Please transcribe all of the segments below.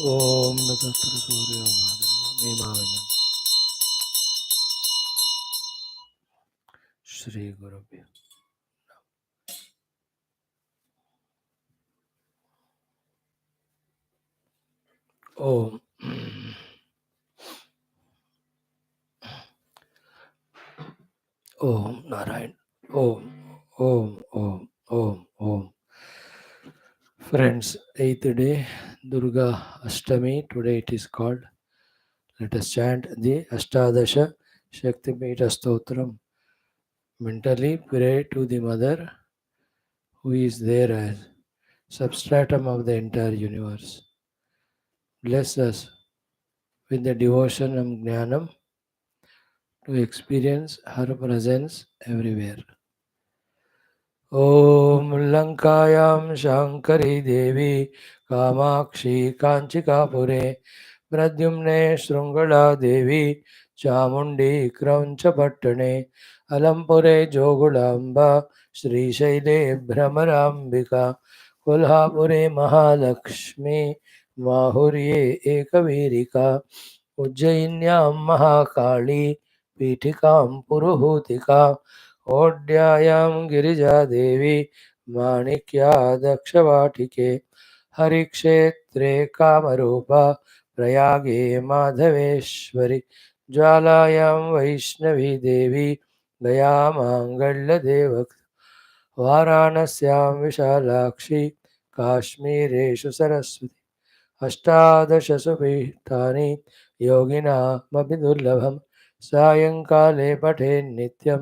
Om Natatra Surya Madhava Shri Guru Om Om Narayan Om Om. Friends, 8th day Durga Ashtami. Today it is called. Let us chant the Ashtadasha Shakti Pita Stotram. Mentally pray to the Mother who is there as substratum of the entire universe. Bless us with the devotion and jnanam to experience her presence everywhere. Om Lankayam Shankari Devi Kamakshi Kanchikapure Pradyumne Shrungala Devi Chamundi Kranchapattane Alampure Jogulamba Sri Shaile Brahmarambika Kolhapure Mahalakshmi Mahurye Ekavirika Ujjainyam Mahakali Pithikam Puruhutika ओड्यायां Girija Devi माणिक्या दक्षवाटिके हरिक्षेत्रे Kamrupa प्रयागे माधवेश्वरि ज्वालायां Vaishnavi देवी गया माङ्गल्यदेवक वाराणस्यां विशालाक्षी काश्मीरेषु सरस्वती अष्टादशसु पीठानि योगिनामपि दुर्लभं सायङ्काले पठेन्नित्यं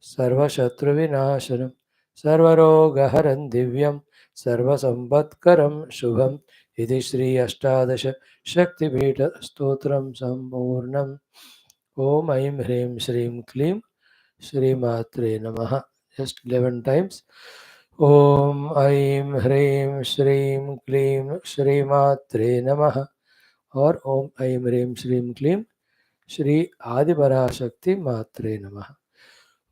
सर्वशत्रुविनाशनं सर्वरोगहरं दिव्यं सर्वसम्पत्करं शुभम् इति श्री अष्टादश शक्तिपीठस्तोत्रं सम्पूर्णम् ॐ ऐं ह्रीं श्रीं क्लीं श्रीमात्रे नमः. Just 11 times. ॐ ऐं ह्रीं श्रीं क्लीं श्रीमात्रे नमः और ॐ ऐं ह्रीं श्रीं क्लीं श्री आदिपराशक्ति मात्रे नमः.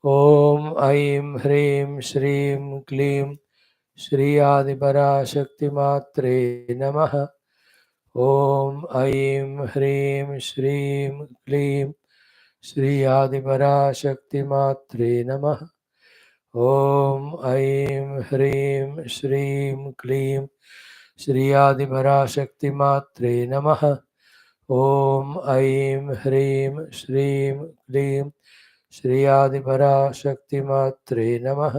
ॐ ऐं ह्रीं श्रीं क्लीं श्री आदिपराशक्ति मात्रे नमः. ॐ ऐं ह्रीं श्रीं क्लीं श्री आदिपराशक्ति मात्रे नमः. ॐ ऐं ह्रीं श्रीं क्लीं श्री आदिपराशक्ति मात्रे नमः. ॐ ऐं ह्रीं श्रीं क्लीं श्री आदिपराशक्ति मात्रे नमः.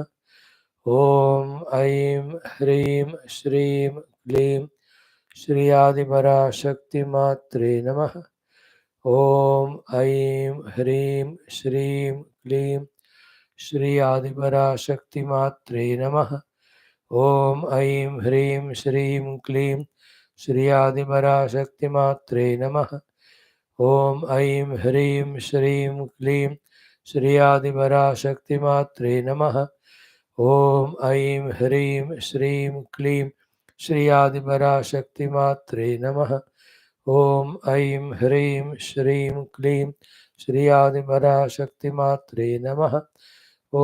ॐ ऐं ह्रीं श्रीं क्लीं श्री आदिपराशक्ति मात्रे नमः. ॐ ऐं ह्रीं श्रीं क्लीं श्री आदिपराशक्ति मात्रे नमः. ॐ ऐं ह्रीं श्रीं क्लीं श्री आदिपराशक्ति मात्रे नमः. ॐ ऐं ह्रीं श्रीं क्लीं श्री आदिपराशक्ति मात्रे नमः. ॐ ऐं ह्रीं श्रीं क्लीं श्री आदिपराशक्ति मात्रे नमः. ॐ ऐं ह्रीं श्रीं क्लीं श्री आदिपराशक्ति मात्रे नमः. ॐ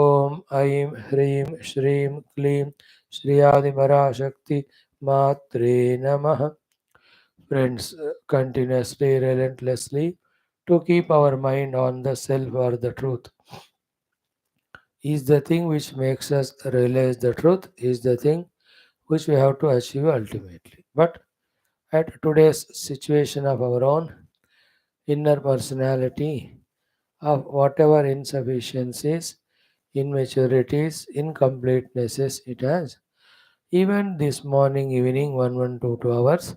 ऐं ह्रीं श्रीं क्लीं श्री आदिपराशक्ति मात्रे नमः. Friends, continuously, relentlessly, to keep our mind on the self or the truth is the thing which makes us realize the truth, is the thing which we have to achieve ultimately. But at today's situation of our own inner personality, of whatever insufficiencies, immaturities, incompletenesses it has, even this morning, evening, 2 hours,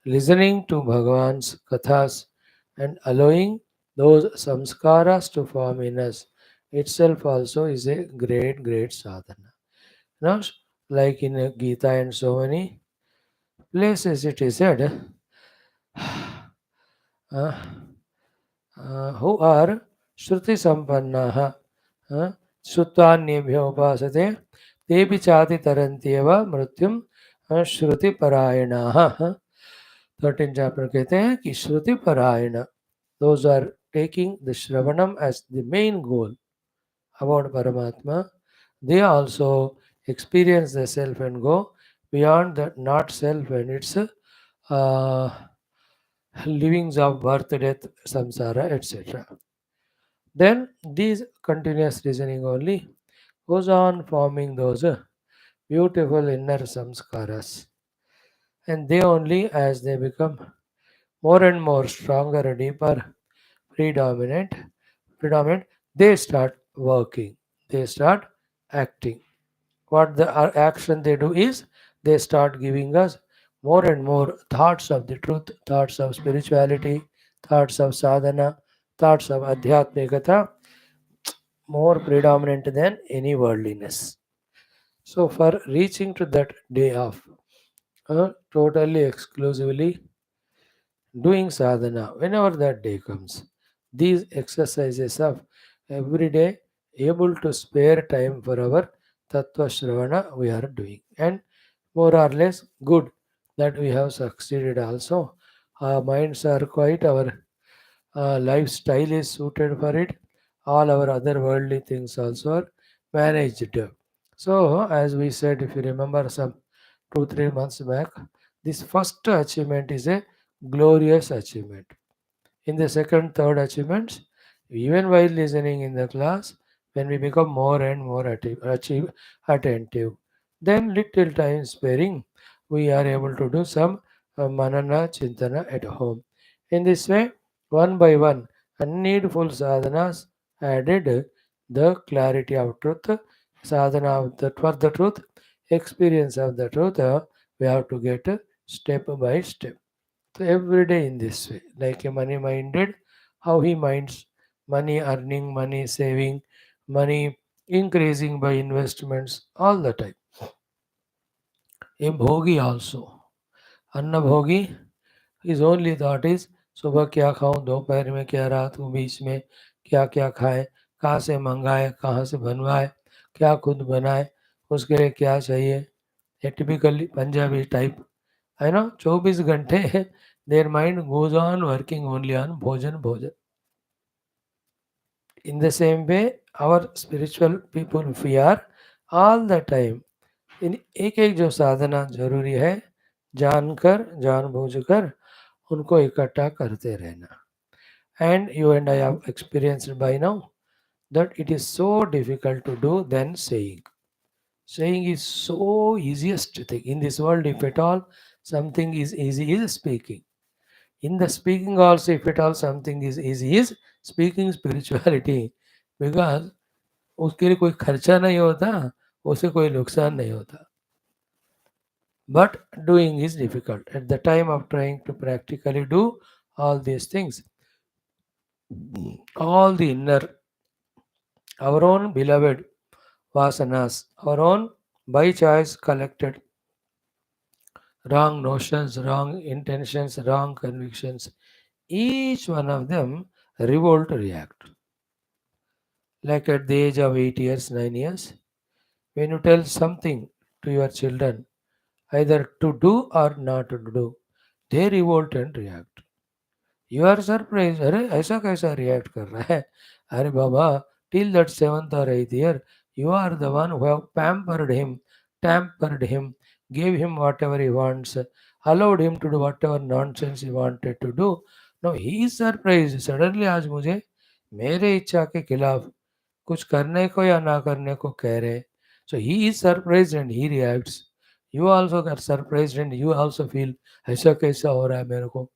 listening to Bhagavan's kathas and allowing those samskaras to form in us itself also is a great sadhana. Now, like in Gita and so many places it is said, who are Shruti Sampannaha, Shutvanyebhyo upasate, tepi chati tarantyeva mrityum Shruti Parayanaha. 13th chapter कहते हैं कि श्रुति परायण, those are taking the Shravanam as the main goal about Paramatma, they also experience the self and go beyond the not self and its uh, livings of birth, death, samsara, etc. Then these continuous reasoning only goes on forming those beautiful inner samskaras, and they only, as they become more and more stronger, deeper, predominant, predominant, they start working, they start acting. What the action they do is they start giving us more and more thoughts of the truth, thoughts of spirituality, thoughts of sadhana, thoughts of adhyatmikata, more predominant than any worldliness. So, for reaching to that day of totally exclusively doing sadhana, whenever that day comes, these exercises of every day able to spare time for our tattva shravana we are doing, and more or less good that we have succeeded also. Our minds are quite, our lifestyle is suited for it. All our other worldly things also are managed. So, as we said, if you remember some 2 3 months back, this first achievement is a glorious achievement. In the second, third achievements, even while listening in the class, when we become more and more attentive, then little time sparing, we are able to do some manana chintana at home. In this way, one by one, unneedful sadhanas added the clarity of truth, sadhana of the, for the truth, experience of the truth, we have to get step by step. So every day in this way, like a money minded, how he minds money earning, money saving, money increasing by investments all the time. A bhogi also. Anna bhogi, his only thought is सुबह क्या खाऊं, दोपहर में क्या, रात को बीच में क्या क्या खाए, कहाँ से मंगाए, कहाँ से बनवाए, क्या खुद बनाए, उसके लिए क्या चाहिए. A typically Punjabi type. I know 24 घंटे their mind goes on working only on bhojan bhojan. In the same way, our spiritual people, we are all the time इन एक एक जो साधना जरूरी है, जानकर जानबूझकर उनको इकट्ठा करते रहना. And you and I have experienced by now that it is so difficult to do than saying. Saying is so easiest thing in this world. If at all something is easy, is speaking. In the speaking also, if at all something is easy, is speaking spirituality. Because उसके लिए कोई खर्चा नहीं होता, उसे कोई नुकसान नहीं होता. But doing is difficult. At the time of trying to practically do all these things, all the inner, our own beloved vasanas, our own by choice collected wrong notions, wrong intentions, wrong convictions, each one of them revolt react. Like at the age of 8 years, 9 years, when you tell something to your children, either to do or not to do, they revolt and react. You are surprised, अरे ऐसा कैसा react कर रहा है. अरे बाबा, till that 7th or 8th year, you are the one who have pampered him, tampered him, gave him whatever he wants, allowed him to do whatever nonsense he wanted to do. Now he is surprised. Suddenly आज मुझे मेरे इच्छा के खिलाफ कुछ करने को या ना करने को कह रहे. So he is surprised and he reacts. You also get surprised and you also feel ऐसा कैसा हो रहा है मेरे को.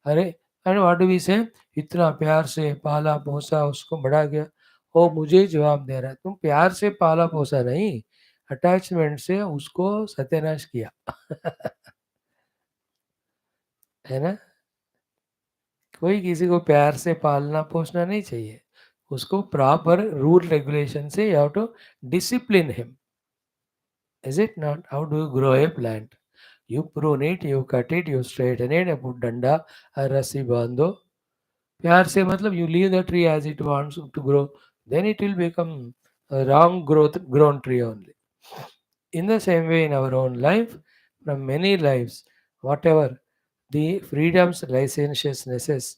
अरे, अरे व्हाट डू वी से, इतना प्यार से पाला पोसा उसको बड़ा किया, वो मुझे ही जवाब दे रहा है. तुम प्यार से पाला पोसा नहीं, अटैचमेंट से उसको सत्यानाश किया. है ना. कोई किसी को प्यार से पालना पोसना नहीं चाहिए, उसको प्रॉपर रूल रेगुलेशन से you have to discipline him. Is it not? How do you grow a plant? You prune it, you cut it, you straighten it, put डंडा रस्सी बांधो. प्यार से मतलब you leave the tree as it wants to grow, then it will become a wrong growth grown tree only. In the same way, in our own life, from many lives, whatever the freedoms, licentiousnesses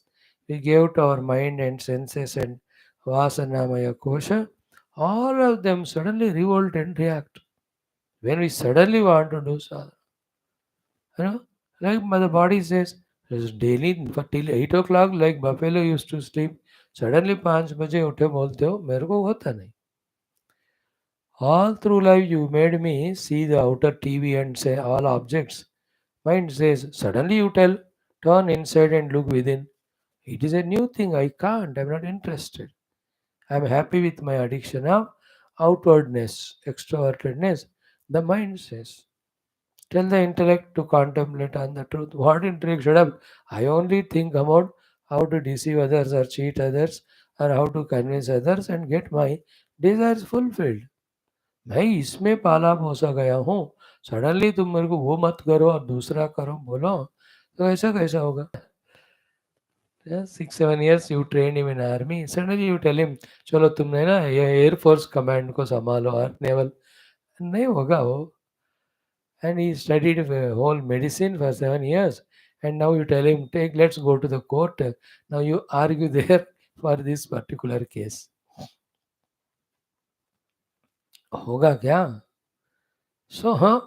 we gave to our mind and senses and vasanamaya kosha, all of them suddenly revolt and react when we suddenly want to do sadhana. You know, Like the body says, "It's daily for till 8 o'clock, like buffalo used to sleep. Suddenly 5 बजे उठे बोलते हो मेरे को होता नहीं. All through life you made me see the outer TV and say all objects. Mind says, suddenly you tell, turn inside and look within. It is a new thing. I can't. I'm not interested. I'm happy with my addiction of outwardness, extrovertedness. The mind says, tell the intellect to contemplate on the truth. What intellect should have? I only think about how to deceive others or cheat others or how to convince others and get my desires fulfilled. मैं इसमें पाला पोसा गया हूँ. Suddenly तुम मेरे को वो मत करो और दूसरा करो बोलो तो ऐसा कैसा होगा. 6-7 years you trained him in army. Suddenly you tell him चलो तुमने ना ये एयरफोर्स कमांड को संभालो और नेवल नहीं होगा वो. And he studied whole medicine for 7 years and now you tell him take let's go to the court. Now you argue there for this particular case. होगा क्या. So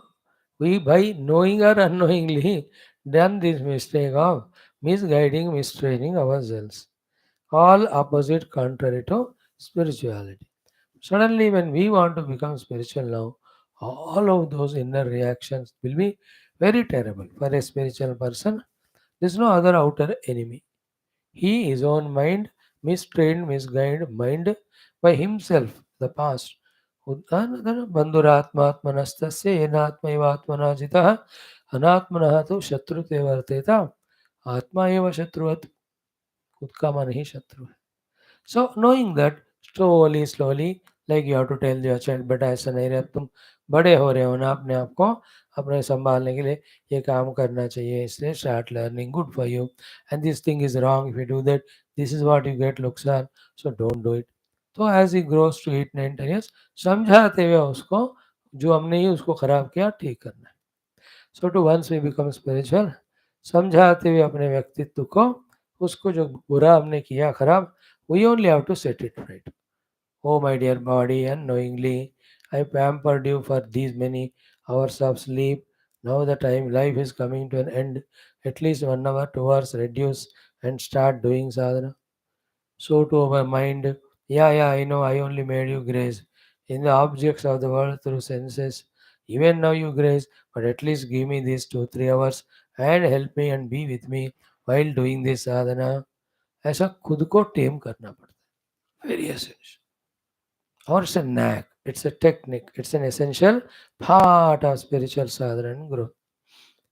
we by knowing or unknowingly done this mistake of misguiding, mistraining ourselves. All opposite contrary to spirituality. Suddenly when we want to become spiritual now, all of those inner reactions will be very terrible. For a spiritual person, there is no other outer enemy. He, his own mind, mistrained, misguided mind by himself, the past. बंधुरात्मात्मनस्तस्य येनात्मैवात्मना जितः अनात्मनः तु शत्रुते वर्तेता आत्मा एव शत्रुवत्. खुद का मन ही शत्रु है. So knowing that slowly like you have to tell your child बेटा ऐसा नहीं रहे तुम बड़े हो रहे हो ना अपने आप को अपने संभालने के लिए ये काम करना चाहिए इसलिए start learning good for you and this thing is wrong if you do that this is what you get looks on so don't do it. तो as he grows to 8-9 10 years समझाते हुए उसको जो हमने ही उसको खराब किया ठीक करना है. So to once we become spiritual समझाते हुए अपने व्यक्तित्व को उसको जो बुरा हमने किया खराब we only have to set it right. Oh, my dear body, unknowingly, I pampered you for these many hours of sleep. Now the time life is coming to an end. At least 1 hour, 2 hours, reduce and start doing sadhana. So to our mind, yeah, I know I only made you grace in the objects of the world through senses. Even now you grace, but at least give me these 2-3 hours and help me and be with me while doing this sadhana. ऐसा खुद को टेम करना पड़ता है. Very essential. Or it's a knack, it's a technique, it's an essential part of spiritual sadhana and growth.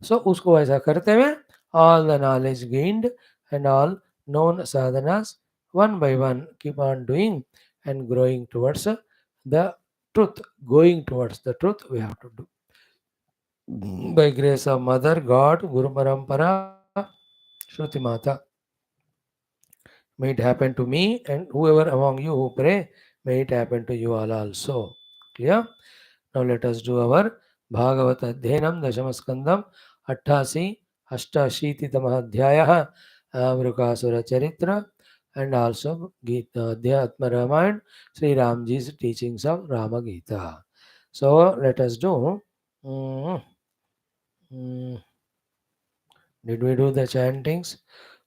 So उसको ऐसा करते हुए all the knowledge gained and all known sadhanas one by one keep on doing and growing towards the truth, going towards the truth we have to do. By grace of Mother, God, Guru Parampara, Shruti Mata. May it happen to me and whoever among you who pray, may it happen to you all also. Clear? Now let us do our Bhagavata Dhyanam Dashamaskandam 88 Ashtashiti Adhyayah Vrukasura Charitra and also Gita Adhyatma Ramayana Sri Ramji's teachings of Rama Gita. So let us do. mm, mm, did we do the chantings?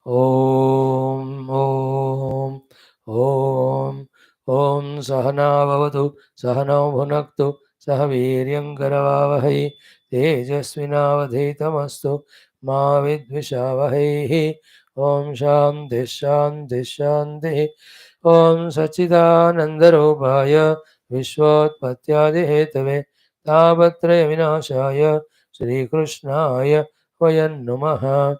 Om Om Om Om Sahana Bhavatu Sahana Bhunaktu Sah Viryam Karavavahai Tejasvinavadhitamastu Ma Vidvishavahai. Om Shanti Shanti Shanti. Om Sachidanandarupaya Vishwotpatyadi Hetave Tapatraya Vinashaya Shri Krishnaya Vayan Namaha.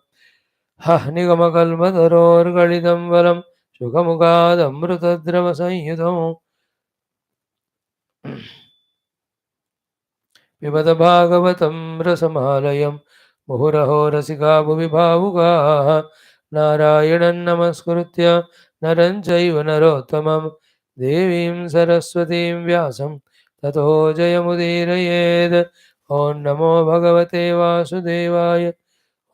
निगमकल्पतरोर्गलितं वलं सुखमुखादमृतद्रवसंयुतं पिबत भागवतं रसमालयं मुहुरहो रसिका भुवि भावुकाः नारायणं नमस्कृत्य नरं चैव नरोत्तमं देवीं सरस्वतीं व्यासं ततो जयमुदीरयेत्. ॐ नमो भगवते वासुदेवाय.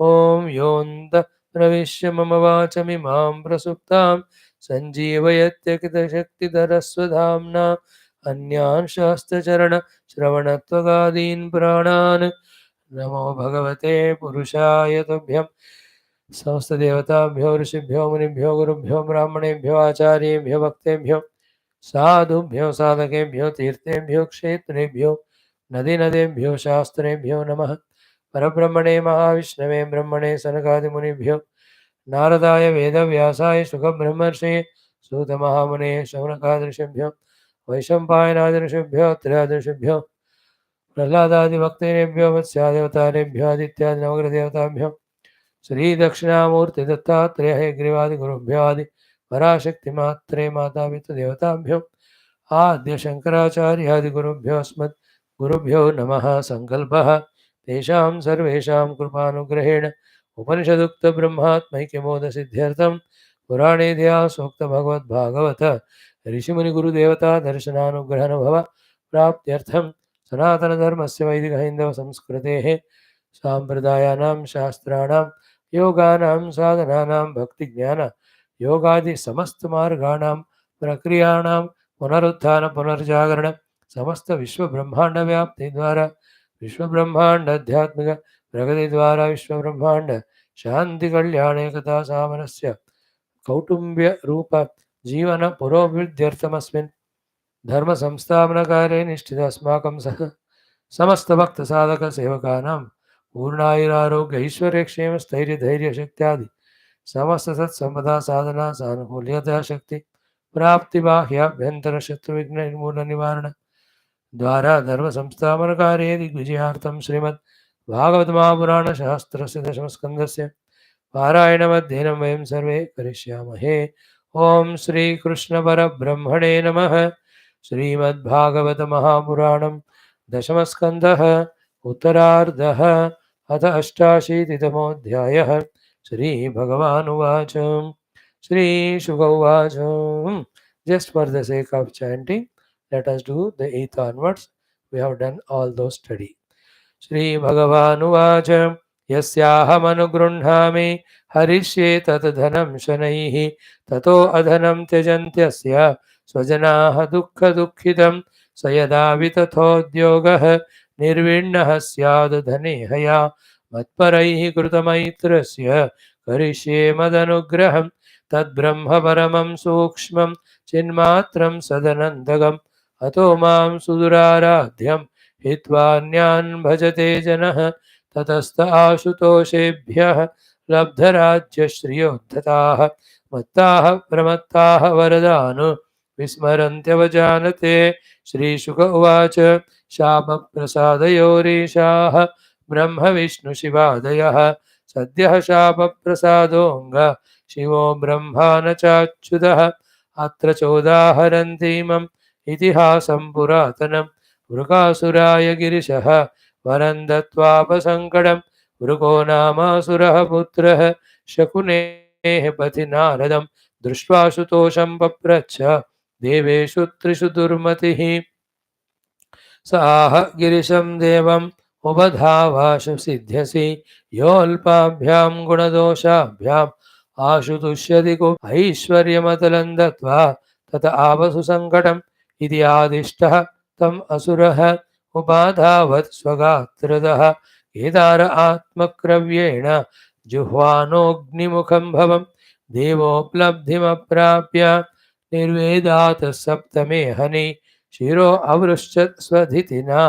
ॐ योऽन्तः प्रविश्य मम वाचमिमां प्रसुप्तां सञ्जीवयत्यखिलशक्तिधरस्वधाम्ना अन्यान् शास्त्रचरणश्रवणत्वगादीन् प्राणान् नमो भगवते पुरुषाय तुभ्यं समस्तदेवताभ्यो ऋषिभ्यो मुनिभ्यो गुरुभ्यो ब्राह्मणेभ्यो आचार्येभ्यो भक्तेभ्यो साधुभ्यो साधकेभ्यो तीर्थेभ्यो क्षेत्रेभ्यो नदीनदेभ्यो शास्त्रेभ्यो नमः। परब्रह्मणे महाविष्णवे ब्रह्मणे सनकादिमुनिभ्यो नारदाय वेदव्यासाय शुकब्रह्मर्षये सूतमहामुने शौनकादृशेभ्यो वैशम्पायनादृशेभ्यो त्रयादृशेभ्यो प्रह्लादादिभक्तेभ्यो वत्स्यादेवतारेभ्यो आदित्यादि नवग्रहदेवताभ्यो श्रीदक्षिणामूर्तिदत्तात्रेय हयग्रीवादिगुरुभ्यो आदि पराशक्तिमात्रे मातापितृदेवताभ्यो आद्य शङ्कराचार्यादिगुरुभ्यो अस्मद् गुरुभ्यो नमः। सङ्कल्पः तेषां सर्वेषां कृपानुग्रहेण उपनिषदुक्तब्रह्मात्मैक्यमोदसिद्ध्यर्थं पुराणेध्यासोक्तभगवद्भागवत ऋषिमुनिगुरुदेवता दर्शनानुग्रहनुभव प्राप्त्यर्थं सनातनधर्मस्य वैदिकहैन्दवसंस्कृतेः साम्प्रदायानां शास्त्राणां योगानां साधनानां भक्तिज्ञान योगादि समस्तमार्गाणां प्रक्रियाणां पुनरुत्थान पुनर्जागरण समस्त विश्वब्रह्माण्डव्याप्ति द्वारा विश्वब्रह्माण्डाध्यात्मिक प्रगति द्वारा विश्वब्रह्माण्ड शांति कल्याण एकता सामरस्य कौटुंब्य रूप जीवन पुरोभिवृद्ध्यर्थमस्मिन् धर्म संस्थापनकार्ये निष्ठित अस्माकं सह समस्त भक्त साधक सेवकानां पूर्णायुरारोग्य ऐश्वर्यक्षेम स्थैर्य धैर्य शक्त्यादि समस्त सत्संपदा साधना सानुकूल्यता शक्ति प्राप्ति बाह्याभ्यंतर शत्रु विघ्न निर्मूलन निवारण द्वारा धर्म संस्थापन कार्ये दिग्विजयार्थं श्रीमद् भागवत महापुराण शास्त्रस्य दशमस्कन्धस्य पारायणमध्ययनं वयं सर्वे करिष्यामहे। ओम श्री कृष्ण परब्रह्मणे नमः। श्रीमद्भागवत महापुराणं दशमस्कन्धः उत्तरार्धः अथ अष्टाशीतितमोऽध्यायः। श्रीभगवानुवाच श्रीशुक उवाच just for the sake of chanting, let us do the 8th onwards. We have done all those study. श्रीभगवानुवाच यस्याहमनुगृह्णामि हरिष्ये तत् धनं शनैः ततो अधनं त्यजन्त्यस्य स्वजनाः दुःखदुःखितं स यदा वितथोद्योगः निर्विण्णः स्याद् धने हया मत्परैः कृतमैत्रस्य करिष्ये मदनुग्रहं तद्ब्रह्म परमं सूक्ष्मं चिन्मात्रं सदनन्दगम् अतो मां सुदुराराध्यं हित्वान्यान् भजते जनः ततस्त आशुतोषेभ्यः लब्धराज्यश्रियोद्धताः मत्ताः प्रमत्ताः वरदानु विस्मरन्त्यवजानते। श्रीशुक उवाच शापप्रसादयोरीशाः ब्रह्मविष्णुशिवादयः सद्यः शापप्रसादोऽङ्ग शिवो ब्रह्मा न चाच्युतः अत्र चोदाहरन्तीमम् इतिहासं पुरातनं वृकासुराय गिरिशः वरं दत्त्वापसङ्कटं वृको नामासुरः पुत्रः शकुनेः पथि नारदं दृष्ट्वा शुतोषं पप्रच्छ देवेषु त्रिषु दुर्मतिः साह गिरिशं देवम् उपधावाशु सिद्ध्यसि योऽल्पाभ्यां गुणदोषाभ्याम् आशुतुष्यति को ऐश्वर्यमतलं दत्त्वा तत आवसु सङ्कटम् इति आदिष्टः तम् असुरः उपाधावत् स्वगात्रतः केदार आत्मक्रव्येण जुह्वानोऽग्निमुखं भवम् देवोपलब्धिमप्राप्य निर्वेदात् सप्तमे हनि शिरो अवृश्चत् स्वधितिना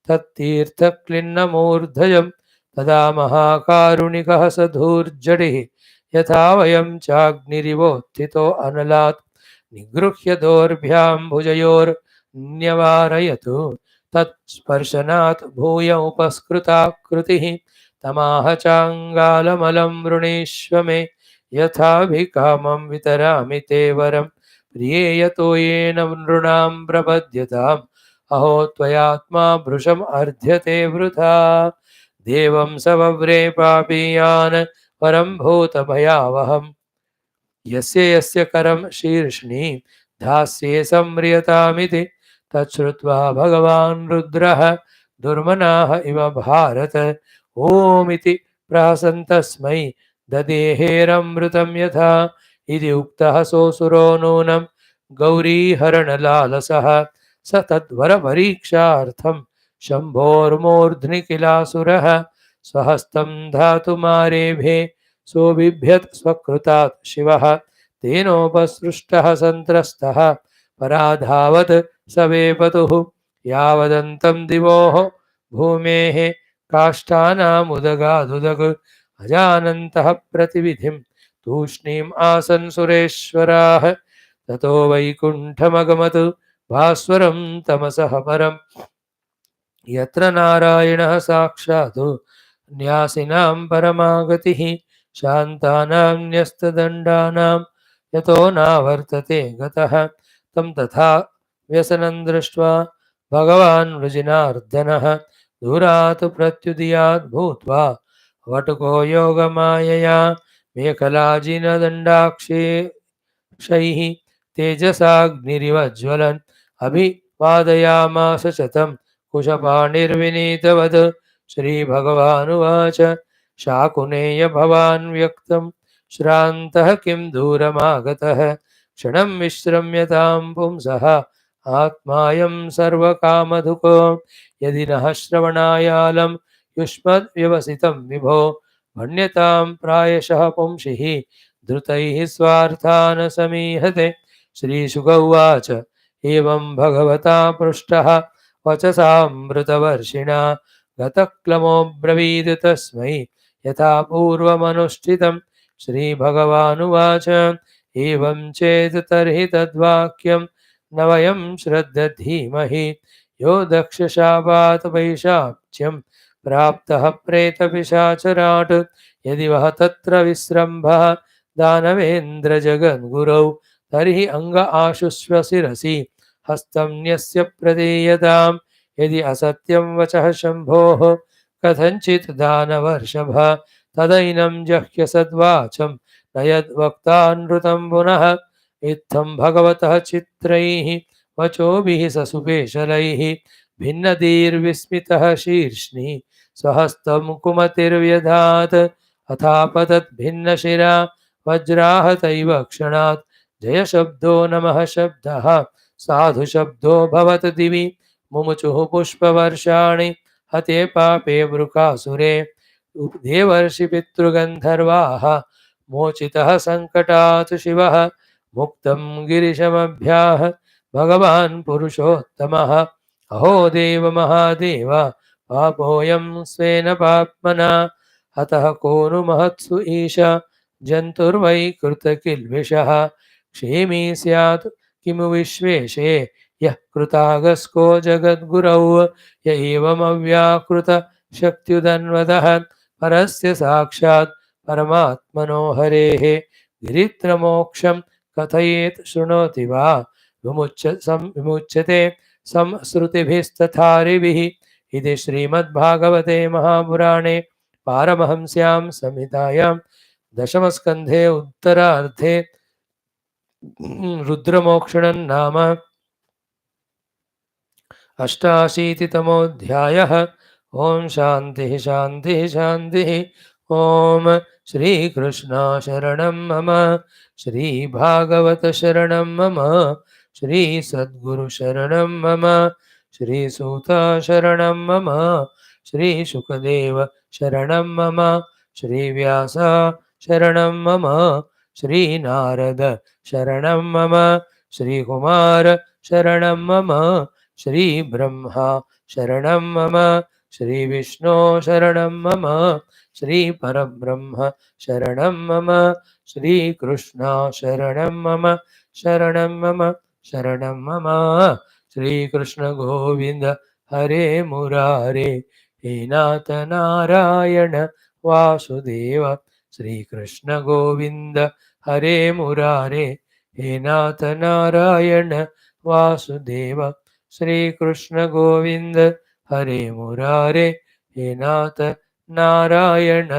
तत्तीर्थक्लिन्नमूर्धजम् तदा महाकारुणिकः स धूर्जटिः यथा वयं चाग्निरिवोत्थितो अनलात् निगृह्य दोर्भ्यां भुजयोर्न्यवारयतु तत्स्पर्शनात् भूय उपस्कृताकृतिः तमाह चाङ्गालमलं वृणीष्व मे यथाभिकामं वितरामि ते वरं प्रिये यतो येन नृणां प्रपद्यताम् अहो त्वयात्मा भृशम् अर्ध्यते वृथा देवं स वव्रे पापीयान् परं भूतभयावहम् यस्य यस्य करं शीर्ष्णि धास्ये संम्रियतामिति तच्छ्रुत्वा भगवान् रुद्रः दुर्मनाः इव भारत ओमिति प्रहसन्तस्मै ददेहेरमृतं यथा इति उक्तः सोऽसुरो नूनं गौरीहरणलालसः स तद्वरपरीक्षार्थं शम्भोर्मूर्ध्नि किलासुरः स्वहस्तं धातुमारेभे सोबिभ्यत् स्वकृतात् शिवः तेनोपसृष्टः सन्त्रस्तः पराधावत् स वेपतुः यावदन्तं दिवोः भूमेः काष्ठानामुदगादुदग् अजानन्तः प्रतिविधिं तूष्णीम् आसन् सुरेश्वराः ततो वैकुण्ठमगमत् भास्वरं तमसः परम् यत्र नारायणः साक्षात् न्यासिनां परमागतिः शान्तानां न्यस्तदण्डानां यतो नावर्तते गतः तं तथा व्यसनं दृष्ट्वा भगवान् वृजिनार्दनः दूरात् प्रत्युदयात् भूत्वा वटुको योगमायया मेखलाजिनदण्डाक्षैः तेजसाग्निरिवज्ज्वलन् अभिवादयामास च तं कुशपाणिर्विनीतवत् श्रीभगवानुवाच शाकुनेय भवान् व्यक्तं श्रान्तः किं दूरमागतः क्षणं विश्रम्यतां पुंसः आत्मायं सर्वकामधुको यदि नः श्रवणायालं युष्मद्व्यवसितं विभो मन्यतां प्रायशः पुंसिः धृतैः स्वार्थान् समीहते श्रीशुक उवाच एवं भगवता पृष्टः वचसामृतवर्षिणा गतक्लमोऽब्रवीत् तस्मै यथा पूर्वमनुष्ठितं श्रीभगवानुवाच एवं चेत् तर्हि तद्वाक्यं न वयं श्रद्धधीमहि यो दक्षशापात् वैशाच्यं प्राप्तः प्रेतपिशाचराट् यदि वह तत्र विस्रम्भः दानवेन्द्रजगद्गुरौ तर्हि अङ्ग आशुष्वशिरसि हस्तं न्यस्य प्रदीयतां यदि असत्यं वचः शम्भोः कथञ्चित् दानवर्षभ तदैनं जह्य सद्वाचं न यद्वक्तानृतं पुनः इत्थं भगवतः चित्रैः वचोभिः ससुपेशलैः भिन्नदीर्विस्मितः शीर्ष्णि स्वहस्तं कुमतिर्व्यधात् अथापतत् भिन्नशिरा वज्राहतैव क्षणात् जयशब्दो नमः शब्दः साधुशब्दो भवत् दिवि मुमुचुः पुष्पवर्षाणि हते पापे वृकासुरे देवर्षि पितृगन्धर्वाः मोचितः सङ्कटात् शिवः मुक्तं गिरिशमभ्याह भगवान् पुरुषोत्तमः अहो देव महादेव पापोऽयं स्वेन पाप्मना हतः को नु महत्सु ईश जन्तुर्वै कृतकिल्बिषः क्षेमी स्यात् किमु विश्वेशे यः कृतागस्को जगद्गुरौ य एवमव्याकृत शक्त्युदन्वदः परस्य साक्षात् परमात्मनो हरेः गिरित्रमोक्षं कथयेत् शृणोति वा विमुच्यते संश्रुतिभिस्तथारिभिः इति श्रीमद्भागवते महापुराणे पारमहंस्यां संहितायां दशमस्कन्धे उत्तरार्धे रुद्रमोक्षणं नाम अष्टाशीतितमोऽध्यायः। ओम शान्तिः शान्तिः शान्तिः। ओम श्रीकृष्ण शरणं मम, श्रीभागवत शरणं मम, श्रीसद्गुरु शरणं मम, श्रीसूत शरणं मम, श्रीशुकदेव शरणं मम, श्रीव्यास शरणं मम, श्रीनारद शरणं मम, श्रीकुमार शरणं मम, श्रीब्रह्मा शरणं मम, श्रीविष्णु शरणं मम, श्रीपरब्रह्म शरणं मम, श्रीकृष्ण शरणं मम, शरणं मम, शरणं मम। श्रीकृष्ण गोविंद हरे मुरारे, हे नाथ नारायण वासुदेव। श्रीकृष्ण गोविंद हरे मुरारे, हे नाथ नारायण वासुदेव। श्रीकृष्ण गोविंद हरे मुरारे, हे नाथ नारायण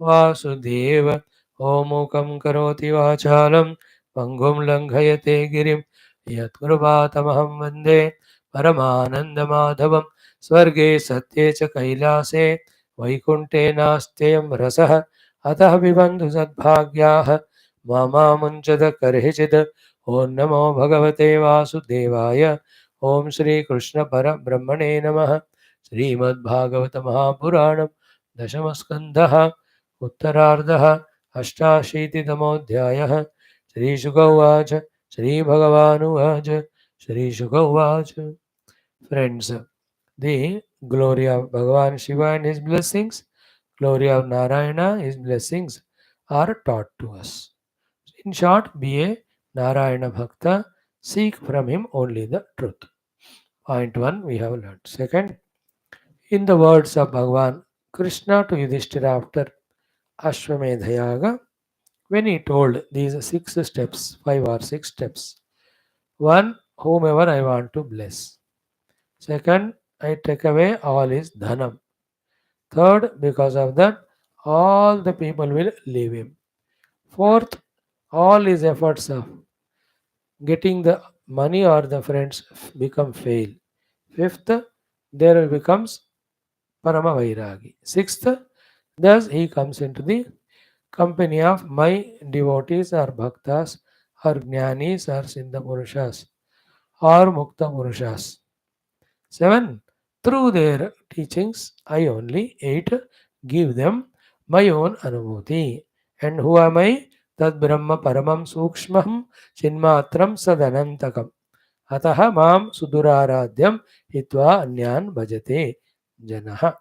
वासुदेव। ॐ मूकं करोति वाचालं पङ्गुं लङ्घयते गिरिं यत्कृपातमहं वन्दे परमानन्दमाधवं। स्वर्गे सत्ये च कैलासे वैकुण्ठे नास्त्ययं रसः, अतः पिबन्धु सद्भाग्याः मामुञ्चत कर्हिचित्। ॐ नमो भगवते वासुदेवाय। ओम श्री कृष्ण परब्रह्मणे नमः। श्रीमद्भागवत महापुराणं दशमस्कन्धः उत्तरार्धः अष्टाशीतितमोऽध्यायः श्रीशुक उवाच श्रीभगवानुवाच श्रीशुक उवाच Friends, the glory of Bhagavan Shiva and his blessings, glory of Narayana, his blessings are taught to us. In short, be a Narayana Bhakta, seek from him only the truth. Point 1 we have learned. Second, in the words of Bhagavan Krishna to Yudhishthira after Ashwamedha Yaga, when he told these 6 steps, 5 or 6 steps. 1. Whomever I want to bless. Second, I take away all his dhanam. Third, because of that, all the people will leave him. Fourth, all his efforts of getting the money or the friends become fail. Fifth, there becomes Parama Vairagi. Sixth, thus he comes into the company of my devotees or bhaktas or jnanis or siddha purushas or mukta purushas. 7. Through their teachings, I only 8. Give them my own anubhuti. And who am I? Tad Brahma Paramam Sukshmam Chinmatram Sadanantakam. Ataha Mam Suduraradyam Hitva Anyan Bhajate Janaha.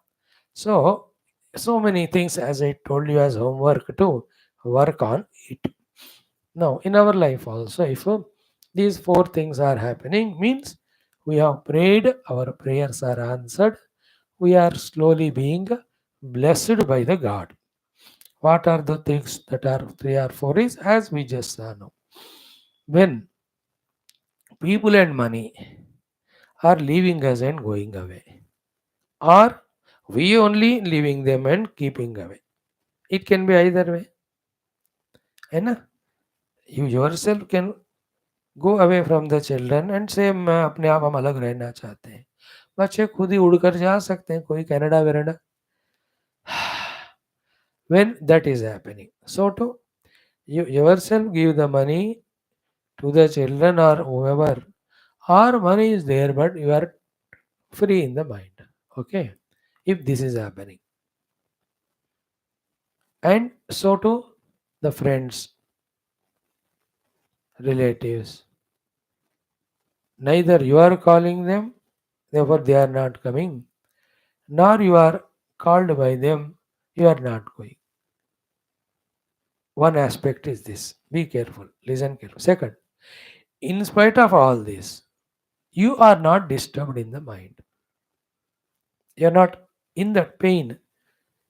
So many things as I told you as homework to work on it. Now, in our life also, if these 4 things are happening, means we have prayed, our prayers are answered, we are slowly being blessed by the God. What are the things that are 3 or 4 is as we just saw now. When people and money are leaving us and going away, or we only leaving them and keeping away. It can be either way. है ना? You yourself can go away from the children and say मैं अपने आप हम अलग रहना चाहते हैं. बच्चे खुद ही उड़कर जा सकते हैं, कोई Canada वनाडा. When that is happening, so to you yourself give the money to the children or whoever, or money is there but you are free in the mind. Okay, if this is happening, and so to the friends, relatives, neither you are calling them, therefore they are not coming, nor you are called by them, you are not going. One aspect is this. Be careful. Listen carefully. Second, in spite of all this, you are not disturbed in the mind. You are not in that pain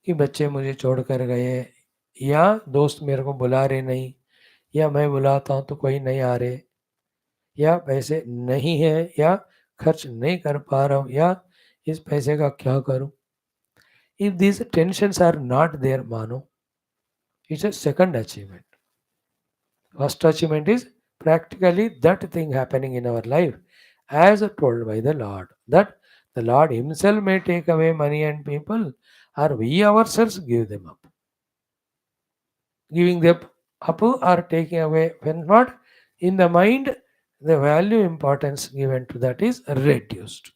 कि बच्चे मुझे छोड़ कर गए, या दोस्त मेरे को बुला रहे नहीं, या मैं बुलाता हूँ तो कोई नहीं आ रहे, या पैसे नहीं है, या खर्च नहीं कर पा रहा हूँ, या इस पैसे का क्या करूँ. If these tensions are not there, Mano, it's a second achievement. First achievement is practically that thing happening in our life as told by the Lord. That the Lord himself may take away money and people, or we ourselves give them up. Giving them up or taking away, when not in the mind, the value importance given to that is reduced.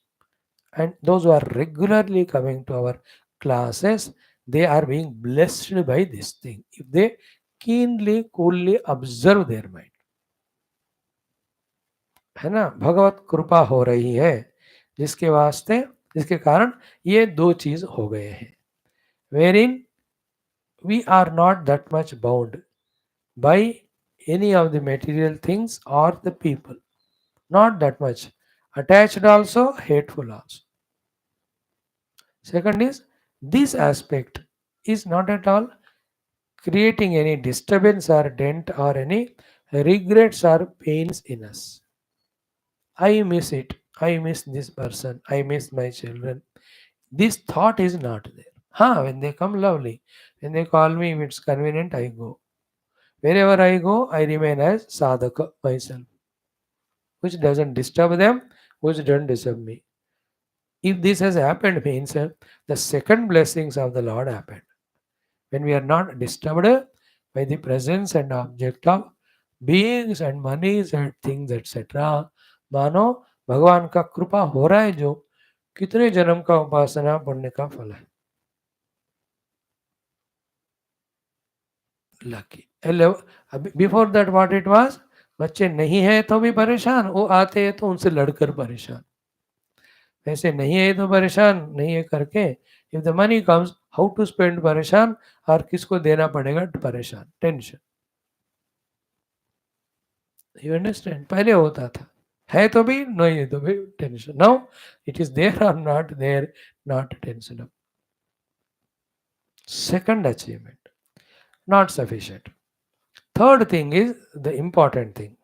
And those who are regularly coming to our classes, they are being blessed by this thing if they keenly, coolly observe their mind. है ना, भगवत कृपा हो रही है जिसके वास्ते, जिसके कारण ये 2 चीज हो गए हैं. Wherein we are not that much bound by any of the material things or the people. Not that much. Attached also, hateful also. Second is, this aspect is not at all creating any disturbance or dent or any regrets or pains in us. I miss it. I miss this person. I miss my children. This thought is not there. When they come, lovely. When they call me, if it's convenient, I go. Wherever I go, I remain as sadhaka myself, which doesn't disturb them, which doesn't disturb me. If this has happened, means the second blessings of the Lord happened. When we are not disturbed by the presence and object of beings and monies and things, etc. मानो भगवान का कृपा हो रहा है जो, कितने जन्म का उपासना पुण्य का फल है? Lucky. Before that what it was? बच्चे नहीं है तो भी परेशान, वो आते हैं तो उनसे लड़कर परेशान, ऐसे नहीं है तो परेशान, नहीं है करके if the money comes how to spend परेशान, और किसको देना पड़ेगा परेशान, टेंशन। You understand? पहले होता था, है तो भी, नहीं है तो भी tension. Now it is there और not there, not tension. Second achievement, not sufficient. Third thing is the important thing.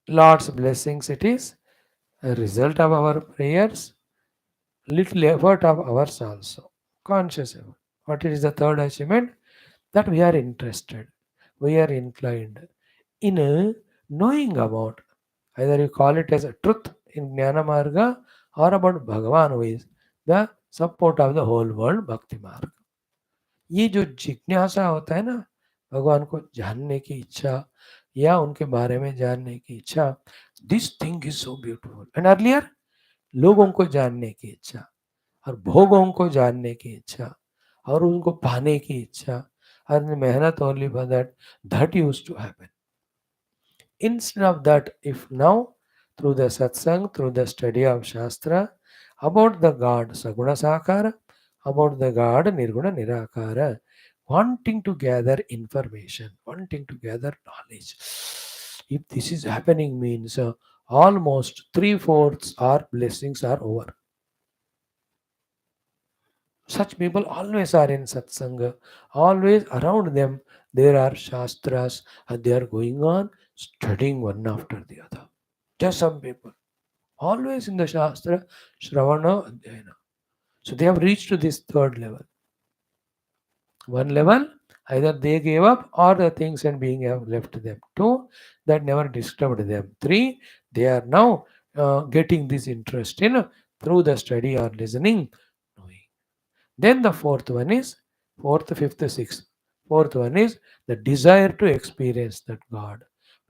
Lord's blessings, it is a result of our prayers, little effort of ours also. Conscious effort. What is the third achievement? That we are interested, we are inclined in knowing about, either you call it as a truth in Jnana Marga or about Bhagavan, who is the support of the whole world, Bhakti Marga. ये जो जिज्ञासा होता है ना, भगवान को जानने की इच्छा या उनके बारे में जानने की इच्छा, this thing is so beautiful. And earlier लोगों को जानने की इच्छा और भोगों को जानने की इच्छा और उनको पाने की इच्छा और मेहनत only for that, that used to happen. Instead of that, if now through the satsang, through the study of Shastra, about the God Saguna Sakara, about the God Nirguna Nirakara, wanting to gather information, wanting to gather knowledge. If this is happening means almost three-fourths our blessings are over. Such people always are in satsanga, always around them there are Shastras and they are going on studying one after the other. Just some people, always in the Shastra, Shravana, Adhyayana. So they have reached to this third level. One level, either they gave up or the things and being have left them. Two, that never disturbed them. Three, they are now getting this interest in through the study or listening, knowing. Then the fourth one is, fourth, fifth, sixth. Fourth one is the desire to experience that God.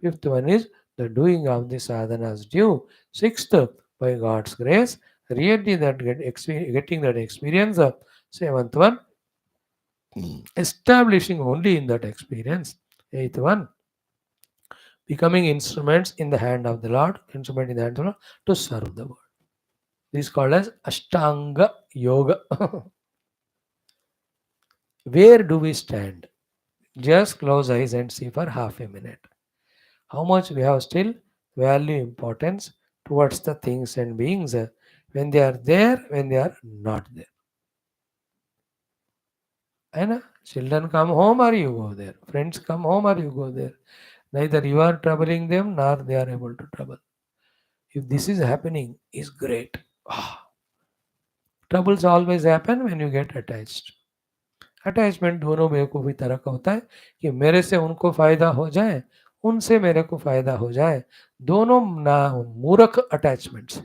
Fifth one is the doing of the sadhanas due. Sixth, by God's grace, really that getting that experience. Seventh one, establishing only in that experience. Eighth one, becoming instruments in the hand of the Lord, instrument in the hand of the Lord to serve the world. This is called as Ashtanga Yoga. Where do we stand? Just close eyes and see for half a minute. How much we have still value importance towards the things and beings when they are there, when they are not there. And children come home or you go there. Friends come home or you go there. Neither you are troubling them nor they are able to trouble. If this is happening, is great. Troubles always happen when you get attached. Attachment दोनों बेवकूफ़ी तरह का होता है कि मेरे से उनको फ़ायदा हो जाए, उनसे मेरे को फ़ायदा हो जाए, दोनों ना मूर्ख अटैचमेंट्स।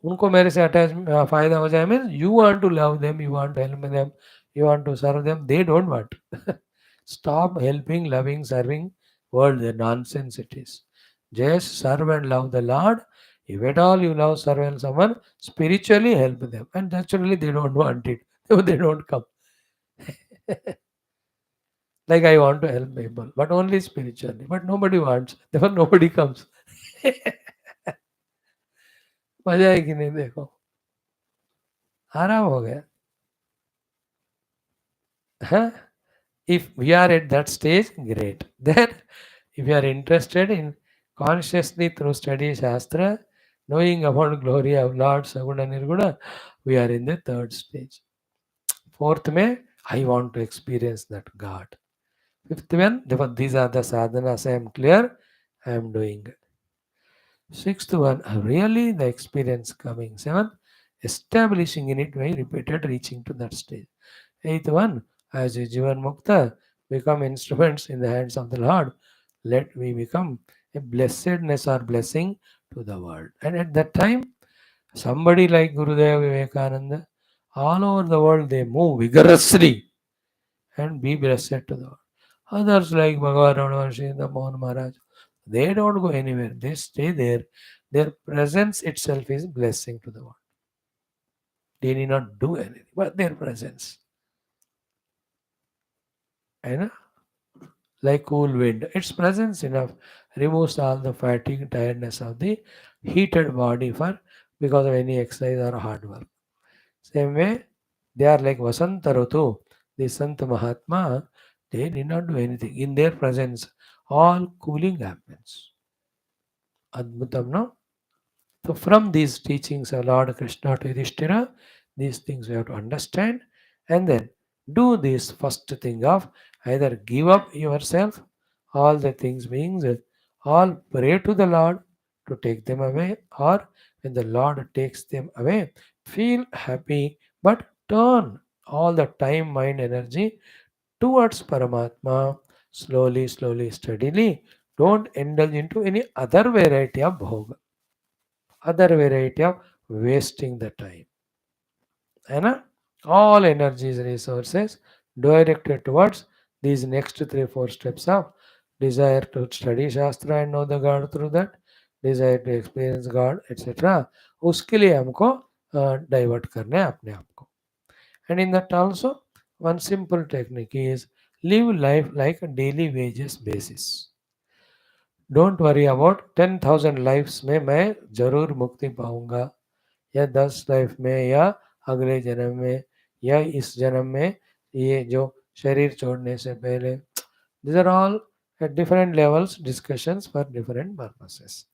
उनको मेरे से अटैच फ़ायदा हो जाए means you want to love them, you want to help them, you want to serve them, they don't want. Stop helping, loving, serving world, the nonsense it is. Just serve and love the Lord. If at all you love, serve and someone, spiritually help them. And naturally they don't want it. They don't come. Like I want to help people, but only spiritually. But nobody wants. Therefore nobody comes. मजा है कि नहीं? देखो आराम हो गया। Huh? If we are at that stage, great. Then, if you are interested in consciously through study Shastra, knowing about glory of Lord Saguna Nirguna, we are in the third stage. Fourth May, I want to experience that God. Fifth one, therefore these are the sadhanas I am clear, I am doing. Sixth one, really the experience coming. Seventh, establishing in it by repeated reaching to that stage. Eighth one, as a Jivan Mukta, become instruments in the hands of the Lord. Let we become a blessedness or blessing to the world. And at that time, somebody like Gurudev Vivekananda, all over the world they move vigorously and be blessed to the world. Others like Bhagawata, the Mohan Maharaj, they don't go anywhere. They stay there. Their presence itself is blessing to the world. They need not do anything, but their presence. You know, like cool wind. Its presence enough removes all the fatigue, tiredness of the heated body for because of any exercise or hard work. Same way, they are like Vasanta Rutu, the Sant Mahatma, they need not do anything. In their presence, all cooling happens. Adbhutam, no? So from these teachings of Lord Krishna to Yudhishthira, these things we have to understand and then do this first thing of either give up yourself, all the things being all pray to the Lord to take them away, or when the Lord takes them away, feel happy but turn all the time, mind, energy towards Paramatma slowly, slowly, steadily. Don't indulge into any other variety of bhoga, other variety of wasting the time. And all energies, resources directed towards these next 3 4 steps of desire to study Shastra and know the God through that, desire to experience God, etc. उसके लिए हमको divert करना है अपने आप को. And in that also, one simple technique is live life like a daily wages basis. Don't worry about 10,000 lives में मैं जरूर मुक्ति पाऊंगा, या 10 लाइफ में, या अगले जन्म में, या इस जन्म में, ये जो शरीर छोड़ने से पहले. These are all at different levels discussions for different purposes.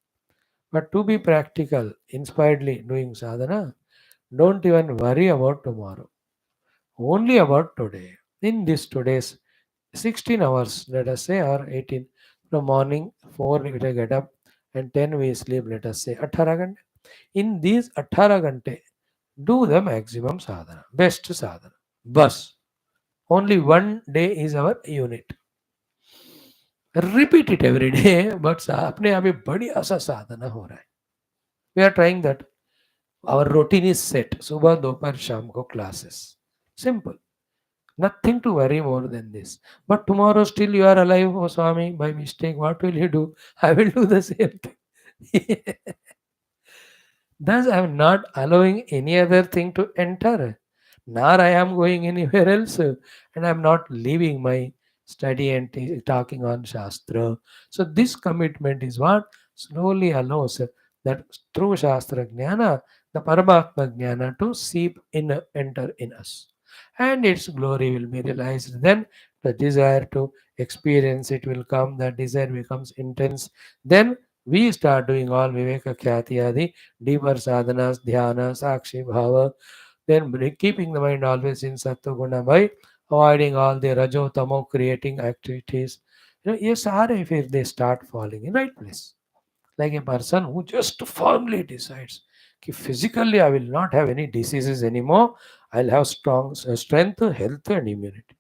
But to be practical, inspiredly doing sadhana, don't even worry about tomorrow. Only about today. In this today's 16 hours, let us say, or 18, from morning 4 we get up and 10 we sleep, let us say 18 घंटे. In these 18 घंटे, do the maximum sadhana, best sadhana. Bus. Only one day is our unit. Repeat it every day, but अपने आप ही बढ़िया सा साधना हो रहा है. We are trying that. Our routine is set. सुबह दोपहर शाम को classes. Simple. Nothing to worry more than this. But tomorrow still you are alive, oh Swami, by mistake, what will you do? I will do the same thing. Thus, I am not allowing any other thing to enter, nor I am going anywhere else, and I am not leaving my study and talking on Shastra. So, this commitment is what slowly allows that through Shastra Jnana, the Paramatma Jnana to seep in, enter in us. And its glory will be realized. Then the desire to experience it will come, the desire becomes intense. Then we start doing all Viveka Khyati Adi deeper sadhanas, dhyana, sakshi, bhava, then keeping the mind always in sattva by avoiding all the rajo, tamo creating activities. Yes, are if they start falling in right place. Like a person who just firmly decides कि physically I will not have any diseases anymore, I'll have strong strength, health and immunity.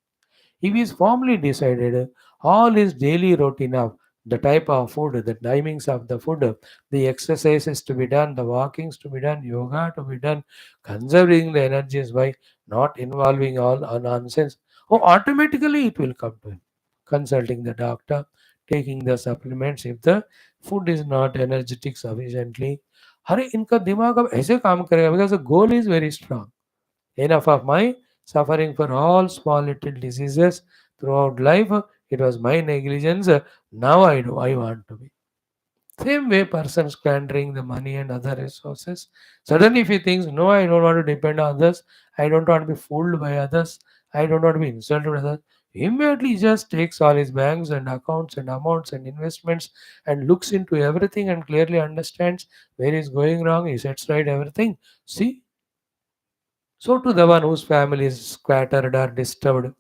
If he is firmly decided, all his daily routine of the type of food, the timings of the food, the exercises to be done, the walkings to be done, yoga to be done, conserving the energies by not involving all nonsense, oh, automatically it will come to him. Consulting the doctor, taking the supplements if the food is not energetic sufficiently. अरे इनका दिमाग अब ऐसे काम करेगा because the goal is very strong. Enough of my suffering for all small little diseases throughout life. It was my negligence. Now I want to be. Same way, person squandering the money and other resources. Suddenly, if he thinks, no, I don't want to depend on others, I don't want to be fooled by others, I don't want to be insulted by others, immediately he just takes all his banks and accounts and amounts and investments and looks into everything and clearly understands where is going wrong. He sets right everything. See, so to the one whose family is scattered or disturbed,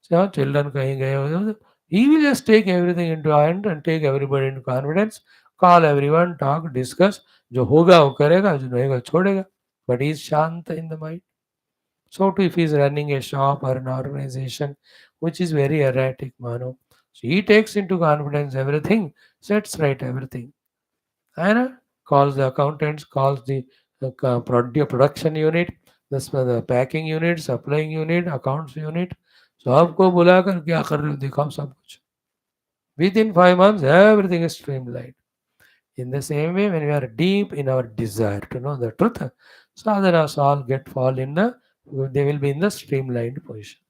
so children kahin gaye ho, he will just take everything into hand and take everybody into confidence, call everyone, talk, discuss. जो होगा वो करेगा, जो नहीं होगा छोड़ेगा. But he is shant in the mind. So too if he is running a shop or an organization which is very erratic, mano, so he takes into confidence everything, sets right everything. And calls the accountants, calls the production unit, the packing unit, supplying unit, accounts unit. सबको बुलाकर क्या कर रहे हो दिखाओ सब कुछ. Within 5 months, everything is streamlined. In the same way, when we are deep in our desire to know the truth, sadhanas all get fall in the, they will be in the streamlined position.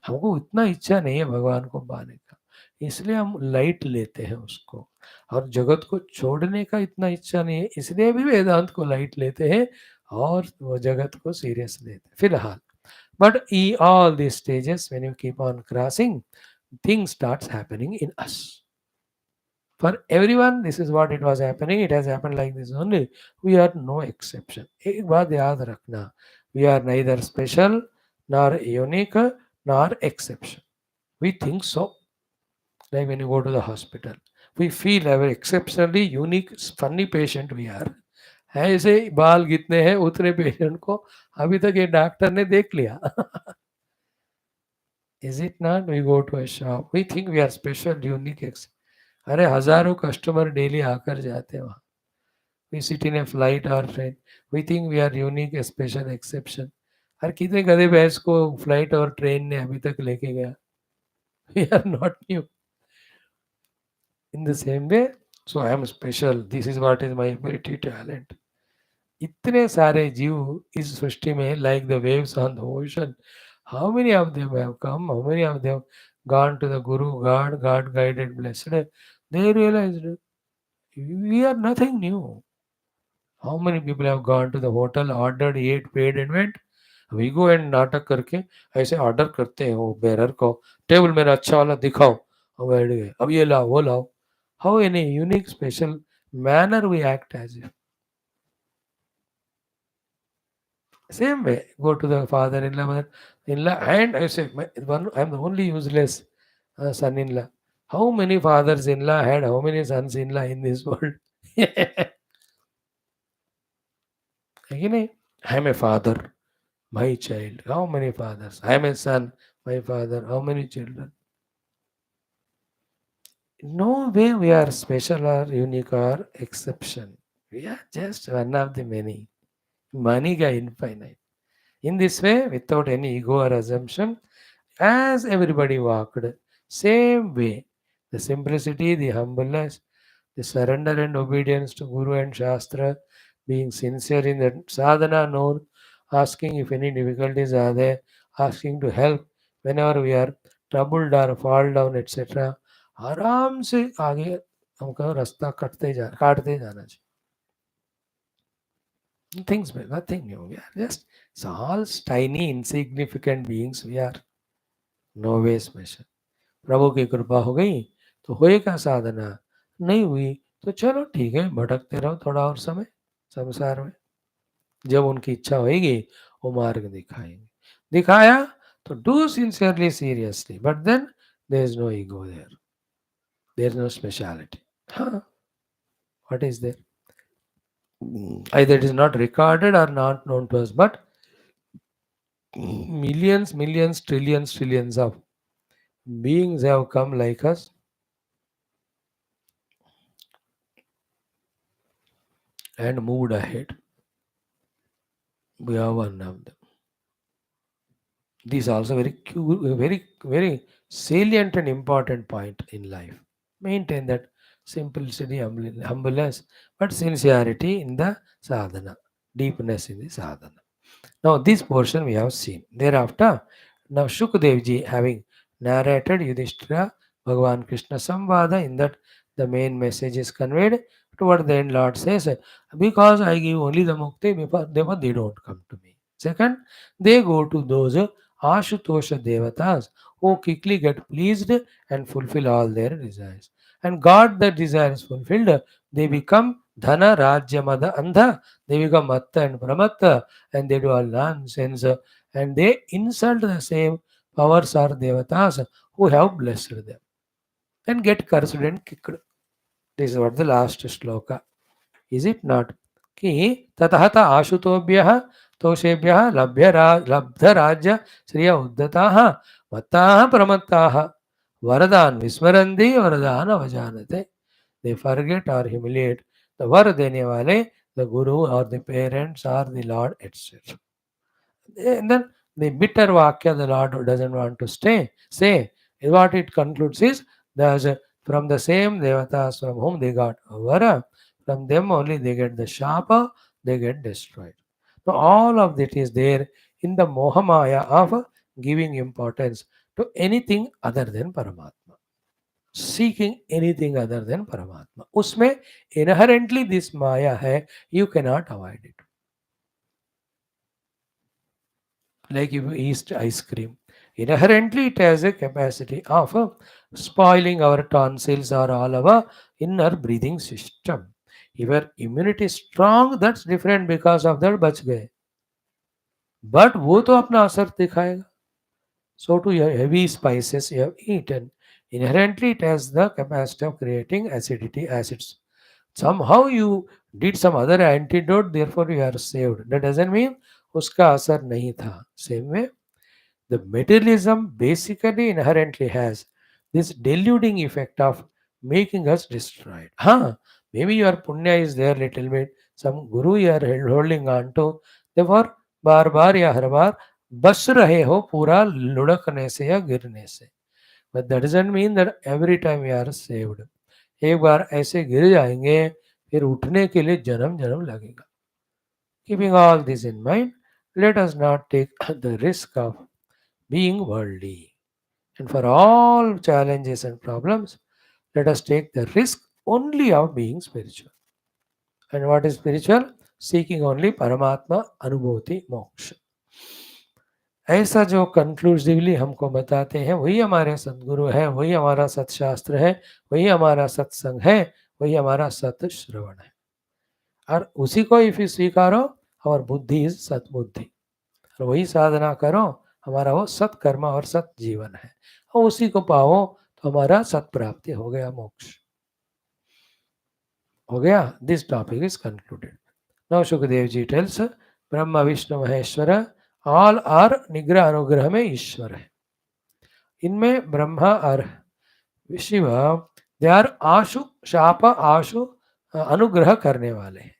हमको उतना इच्छा नहीं है भगवान को पाने का, इसलिए हम लाइट लेते हैं उसको, और जगत को छोड़ने का इतना इच्छा नहीं है, इसलिए भी वेदांत को लाइट लेते हैं और वो जगत को सीरियस लेते हैं फिलहाल. But E all these stages, when you keep on crossing, things starts happening in us. For everyone, this is what it was happening. It has happened like this only. We are no exception. एक बात याद रखना, we are neither special nor unique nor exception. We think so. Like when you go to the hospital, we feel a very exceptionally unique, funny patient we are. ऐसे बाल कितने हैं उतने patient को अभी तक ये डॉक्टर ने देख लिया. Is it not? We go to a shop, we think we are special, unique. अरे हजारों कस्टमर डेली आकर जाते हैं वहाँ. We sit in a flight or train, we think we are unique, a special exception. अरे कितने गधे भैंस को फ्लाइट और ट्रेन ने अभी तक लेके गया. We are not new. In the same way, so I am special. This is what is my ability, talent. इतने सारे जीव इस सृष्टि में, like the waves on the ocean. How many of them have come? How many of them gone to the Guru, God guided, blessed? They realized we are nothing new. How many people have gone to the hotel, ordered, ate, paid and went? We go and नाटक करके ऐसे order करते हैं वो bearer को, table मेरा अच्छा वाला दिखाओ, हम बैठ गए, अब ये लाओ वो लाओ. How in a unique special manner we act as if. Same way, go to the father-in-law, mother-in-law, and I say, I'm the only useless son-in-law. How many fathers-in-law had how many sons-in-law in this world? Again, I'm a father, my child. How many fathers? I'm a son, my father. How many children? No way we are special or unique or exception. We are just one of the many. Mani ka infinite. In this way, without any ego or assumption, as everybody walked, same way, the simplicity, the humbleness, the surrender and obedience to Guru and Shastra, being sincere in the sadhana known, asking if any difficulties are there, asking to help whenever we are troubled or fall down, etc. आराम से आगे हमको रास्ता काटते जाना चाहिए. Things, nothing new. We are just all tiny, insignificant beings. We are no way special. प्रभु की कृपा हो गई तो होएगा साधना, नहीं हुई तो चलो ठीक है, भटकते रहो थोड़ा और समय संसार में. जब उनकी इच्छा होगी वो मार्ग दिखाएंगे. दिखाया तो do sincerely, seriously, but then there is no ego there, there is no speciality. हाँ, what is there? Either it is not recorded or not known to us, but millions, trillions of beings have come like us and moved ahead. We are one of them. This is also very salient and important point in life. Maintain that simplicity, humbleness, but sincerity in the sadhana, deepness in the sadhana. Now, this portion we have seen. Thereafter, now SHUKADEVJI, having narrated Yudhishthira Bhagavan Krishna Samvada, in that the main message is conveyed. Toward the end, Lord says, because I give only the mukti, therefore they don't come to me. Second, they go to those Ashutosha Devatas who quickly get pleased and fulfill all their desires. And God, the desire is fulfilled, they become Dhana, Rajya, Mada, Andha, they become Matta and Pramatta, and they do all nonsense, and they insult the same powers or devatas who have blessed them and get cursed and kicked. This is what the last shloka. Is it not? कि ततहत आशुतोभ्यः तोषेभ्यः लब्धराज्य श्रिय उद्धताः मत्ताः प्रमत्ताः वरदान विस्मरन्ति वरदान अवजानते. They forget or humiliate the वर देने वाले, the guru or the parents or the Lord, etc. And then the bitter vakya the Lord doesn't want to say. What it concludes is, there's from the same devatas from whom they got vara, From them only they get the shapa, they get destroyed. So all of that is there in the mohamaya of giving importance to anything other than Paramatma. Seeking anything other than Paramatma. उसमें inherently this maya है, you cannot avoid it. Like if you eat ice cream, inherently it has a capacity of spoiling our tonsils or all our inner breathing system. If your immunity is strong, that's different, because of that बच गए, but वो तो अपना असर दिखाएगा. So to heavy spices you have eaten, inherently it has the capacity of creating acidity, acids. Somehow you did some other antidote, therefore you are saved. That doesn't mean उसका असर नहीं था. Same way, the materialism basically inherently has this deluding effect of making us destroyed. Huh? Maybe your punya is there little bit, some guru you are holding on to, therefore बार बार या हर बार बच रहे हो पूरा लुढ़कने से या गिरने से. But that doesn't mean that every time you are saved. एक बार ऐसे गिर जाएंगे, फिर उठने के लिए जन्म जन्म लगेगा. Keeping all this in mind, let us not take the risk of being worldly. And for all challenges and problems, let us take the risk only of being spiritual. And what is spiritual? Seeking only Paramatma Anubhuti Moksha. ऐसा जो conclusively हमको बताते हैं वही हमारे सदगुरु है, वही हमारा सत्शास्त्र है, वही हमारा सत्संग है, वही हमारा सत श्रवण है. और उसी को इफ स्वीकारो, हमार बुद्धि इज सतबुद्धि, और वही साधना करो, हमारा वो सत्कर्म और सत जीवन है, और उसी को पाओ तो हमारा सत प्राप्ति हो गया, मोक्ष हो गया. This topic is concluded. Now Sukhdev ji tells Brahma Vishnu Maheshwar all are निग्रह अनुग्रह में ईश्वर है. इनमें ब्रह्मा और शिव दे आर आशु शाप आशु अनुग्रह करने वाले हैं.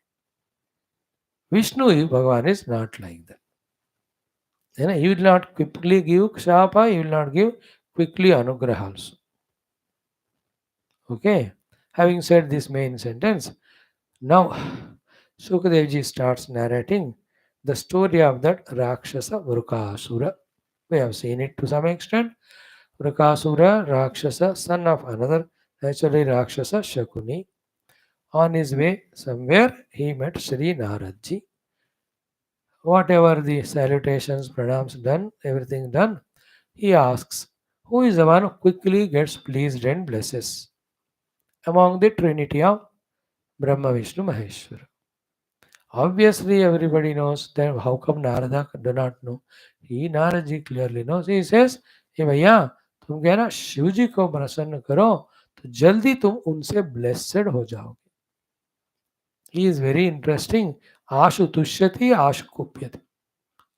विष्णु भगवान इज नॉट लाइक दैट, है ना. He will not quickly give shop, he will not give quickly अनुग्रह also. Okay, having said this main sentence, now Shukadevji starts narrating the story of that Rakshasa VRUKASURA. We have seen it to some extent. VRUKASURA, Rakshasa, son of another, naturally Rakshasa Shakuni. On his way somewhere, he met Sri Naradji. Whatever the salutations, pranams done, everything done, he asks, who is the one who quickly gets pleased and blesses among the trinity of Brahma, Vishnu, Maheshwara? Obviously, everybody knows that. How come Narada do not know? He, Naradji, clearly knows. He says, "Hey भैया, तुम क्या ना शिव जी को प्रसन्न करो तो जल्दी तुम उनसे ब्लेस्ड हो जाओगे." He is very interesting. Ashu tushyati, ashu kupyati.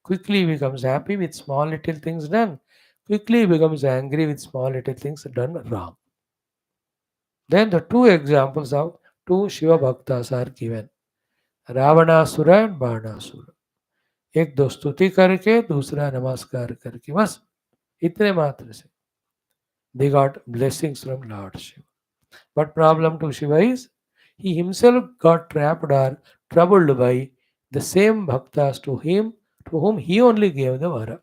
Quickly becomes happy with small little things done. Quickly becomes angry with small little things done wrong. Then the two examples of two Shiva Bhaktas are given. Ravanasura and Banasura. एक दो स्तुति करके, दूसरा नमस्कार करके, बस इतने मात्र से they got blessings from Lord Shiva. But problem to Shiva is he himself got trapped or troubled by the same bhaktas to whom he only gave the vara.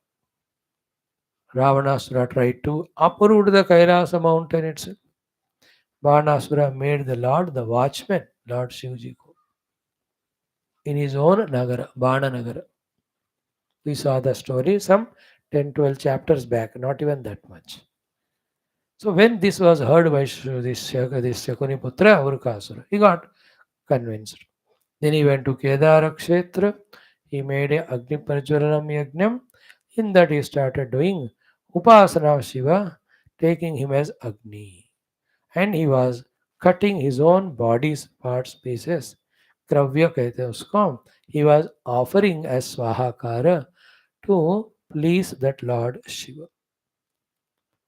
Ravanasura tried to uproot the Kailasa mountain itself. Banasura made the Lord the watchman, Lord Shivji ko, in his own Nagara, Bana Nagara. We saw the story some 10-12 chapters back, not even that much. So when this was heard by this Shakuni Putra, Vrukasura, he got convinced. Then he went to Kedara Kshetra. He made a Agni Prajwalanam Yajnam. In that he started doing Upasana of Shiva, taking him as Agni. And he was cutting his own body's parts pieces. Kravya कहते हैं उसको. He was offering as Swahakara to please that Lord Shiva.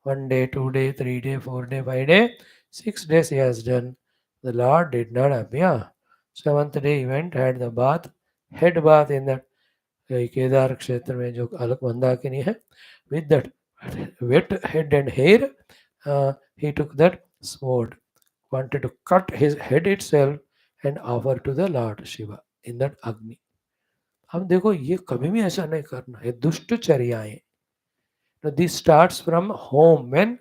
1 day, 2 day, 3 day, 4 day, 5 day, 6 days he has done. The Lord did not appear. 7th day he went, had the bath, head bath in that Kedar Kshetra में जो अलग मंदाकिनी है. With that wet head and hair, he took that sword, wanted to cut his head itself and offer to the Lord Shiva in that Agni. अब देखो ये कभी भी ऐसा नहीं करना, ये दुष्टचर्याएं. Now this starts from home when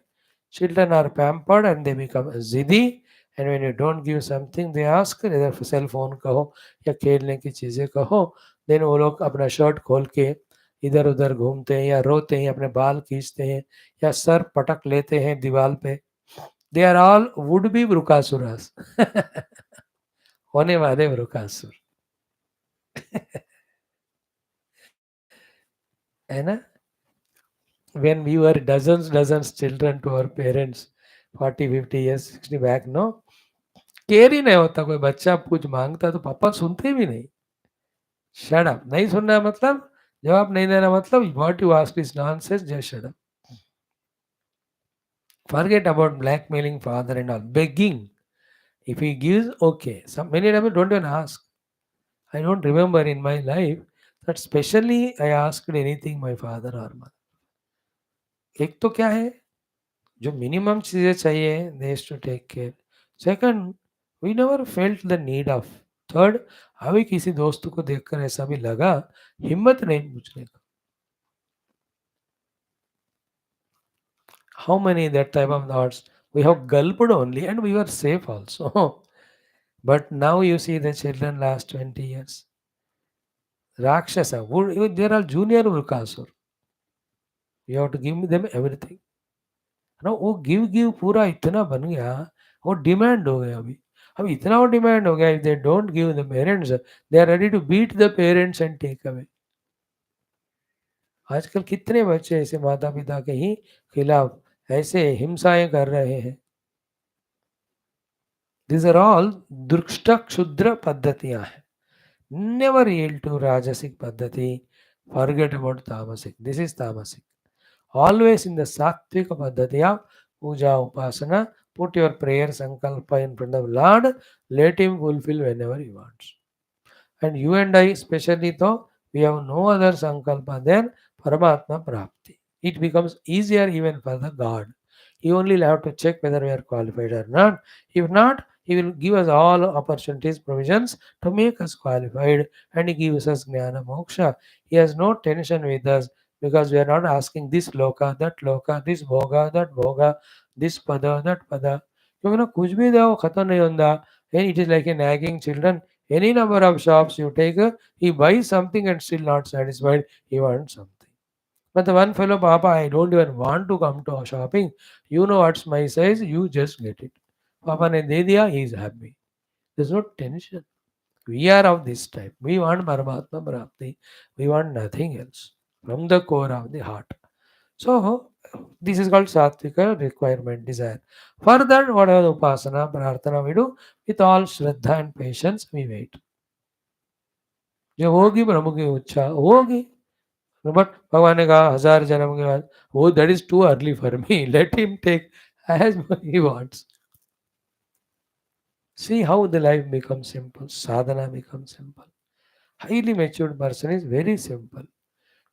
children are pampered and they become ziddy, and when you don't give something they ask, either cell phone कहो या खेलने की चीज़ें कहो, देन वो लोग अपना शर्ट खोल के इधर उधर घूमते हैं या रोते हैं, अपने बाल खींचते हैं या सर पटक लेते हैं दीवार पे. They are all would be Vrikasuras. होने वाले वृकासुर. है ना. When we were dozens children to our parents 40 50 years 60 back, no care ही नहीं होता. कोई बच्चा कुछ मांगता तो पापा सुनते भी नहीं. Shut up. नहीं सुनना मतलब जवाब नहीं देना मतलब what you ask is nonsense. Just shut up. Forget about blackmailing father and all. Begging. If he gives, okay. Some many times don't even ask. I don't remember in my life that specially I asked anything my father or mother. एक तो क्या है जो minimum चीज़ें चाहिए they to take care. Second, we never felt the need of. Third, अभी किसी दोस्त को देखकर ऐसा भी लगा, हिम्मत नहीं पूछने का. How many that type of thoughts we have gulped only and we were safe also. But now you see the children last 20 years राक्षस, there are junior Vrikasura. You have to give them everything. ना वो give पूरा इतना बन गया, वो demand हो गया. अभी अब इतना वो डिमांड हो गया, if they don't give the parents they are ready to beat the parents and take away. आजकल कितने बच्चे ऐसे माता पिता के ही खिलाफ ऐसे हिंसाएं कर रहे हैं. दिस आर ऑल दुष्ट क्षुद्र पद्धतियां हैं. Never yield to rajasic paddhati. Forget about tamasic. This is tamasic. Always in the sattvic paddhati of puja upasana. Put your prayer sankalpa in front of Lord. Let him fulfill whenever he wants. And you and I especially though, we have no other sankalpa than Paramatma Prapti. It becomes easier even for the God. You only have to check whether we are qualified or not. If not, He will give us all opportunities, provisions to make us qualified, and He gives us Jnana Moksha. He has no tension with us because we are not asking this loka, this bhoga, that bhoga, this pada, that pada. क्योंकि ना कुछ भी दो खत्म नहीं होता. And it is like a nagging children. Any number of shops you take, he buys something and still not satisfied. He wants something. But the one fellow, Papa, I don't even want to come to shopping. You know what's my size, you just get it. Papa ne de diya, he is happy. There's no tension. We are of this type. We want Paramatma Prapti. We want nothing else from the core of the heart. So, this is called Sattvika requirement, desire. Further, whatever Upasana, Prarthana we do, with all Shraddha and patience, we wait. जो होगी प्रभु की इच्छा होगी. But भगवान ने कहा 1000 जन्म के बाद, वो that is too early for me. Let him take as he wants. See how the life becomes simple. Sadhana becomes simple. Highly matured person is very simple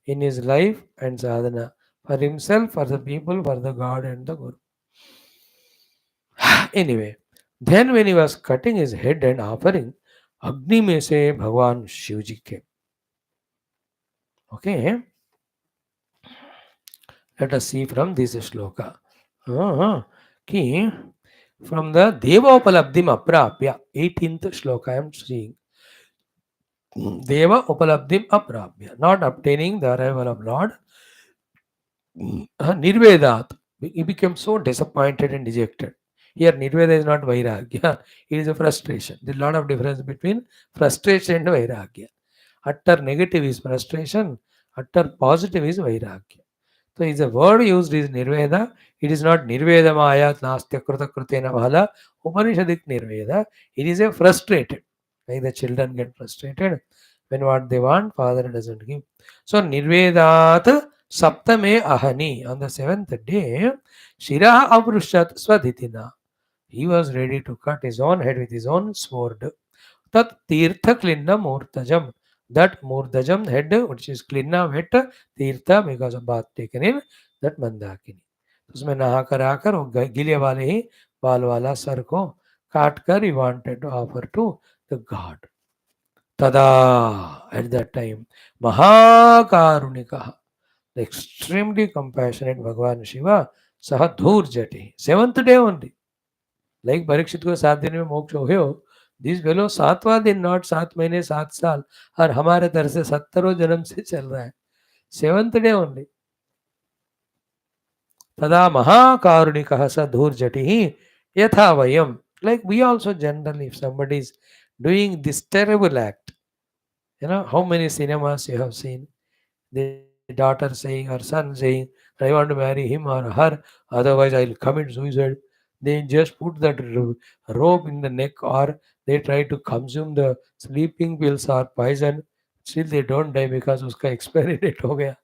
in his life and sadhana. For himself, for the people, for the God and the Guru. Anyway, then when he was cutting his head and offering, Agni में से भगवान शिव जी के. Okay, let us see from this shloka. कि from the Deva Upalabdhim Aprapya, 18th shloka I am seeing. Deva Upalabdhim Aprapya, not obtaining the arrival of Lord. Nirvedat, he became so disappointed and dejected. Here, Nirveda is not Vairagya, it is a frustration. There is a lot of difference between frustration and Vairagya. Utter negative is frustration, utter positive is Vairagya. So, is a word used is Nirveda. It is not Nirveda Maya Nastya Kruta Krutena Bhala, Upanishadic Nirveda. It is a frustrated. Like the children get frustrated when what they want, father doesn't give. So, Nirvedat Saptame Ahani. On the 7th day, Shiraha Avrushat Swadhitina. He was ready to cut his own head with his own sword. Tat Tirtha Klinna Murtajam. That Murdajam head, which is Klinna wet, Tirtha because of bath taken in that Mandakini. उसमें नहा कर आकर वो गिले वाले ही बाल वाला sir को काट कर he wanted to offer to the God. Tada, at that time, Mahakarunika, the extremely compassionate Bhagavan Shiva, Saha Dhurjati. Seventh day only. Like Parikshit को 7 दिन में मोक्ष हो गयो, दिस फेलो 7वां दिन, नॉट 7 महीने 7 साल, और हमारे तरह से 70 जन्म से चल रहा है. Seventh day only. तदा महाकारुणिकः स धूर्जटिः यथा वयम. Like we also generally, if somebody is doing this terrible act, how many cinemas you have seen, the daughter saying or son saying, I want to marry him or her, otherwise I'll commit suicide. They just put that rope in the neck, or they try to consume the sleeping pills or poison. Still they don't die because उसका expiry date हो गया.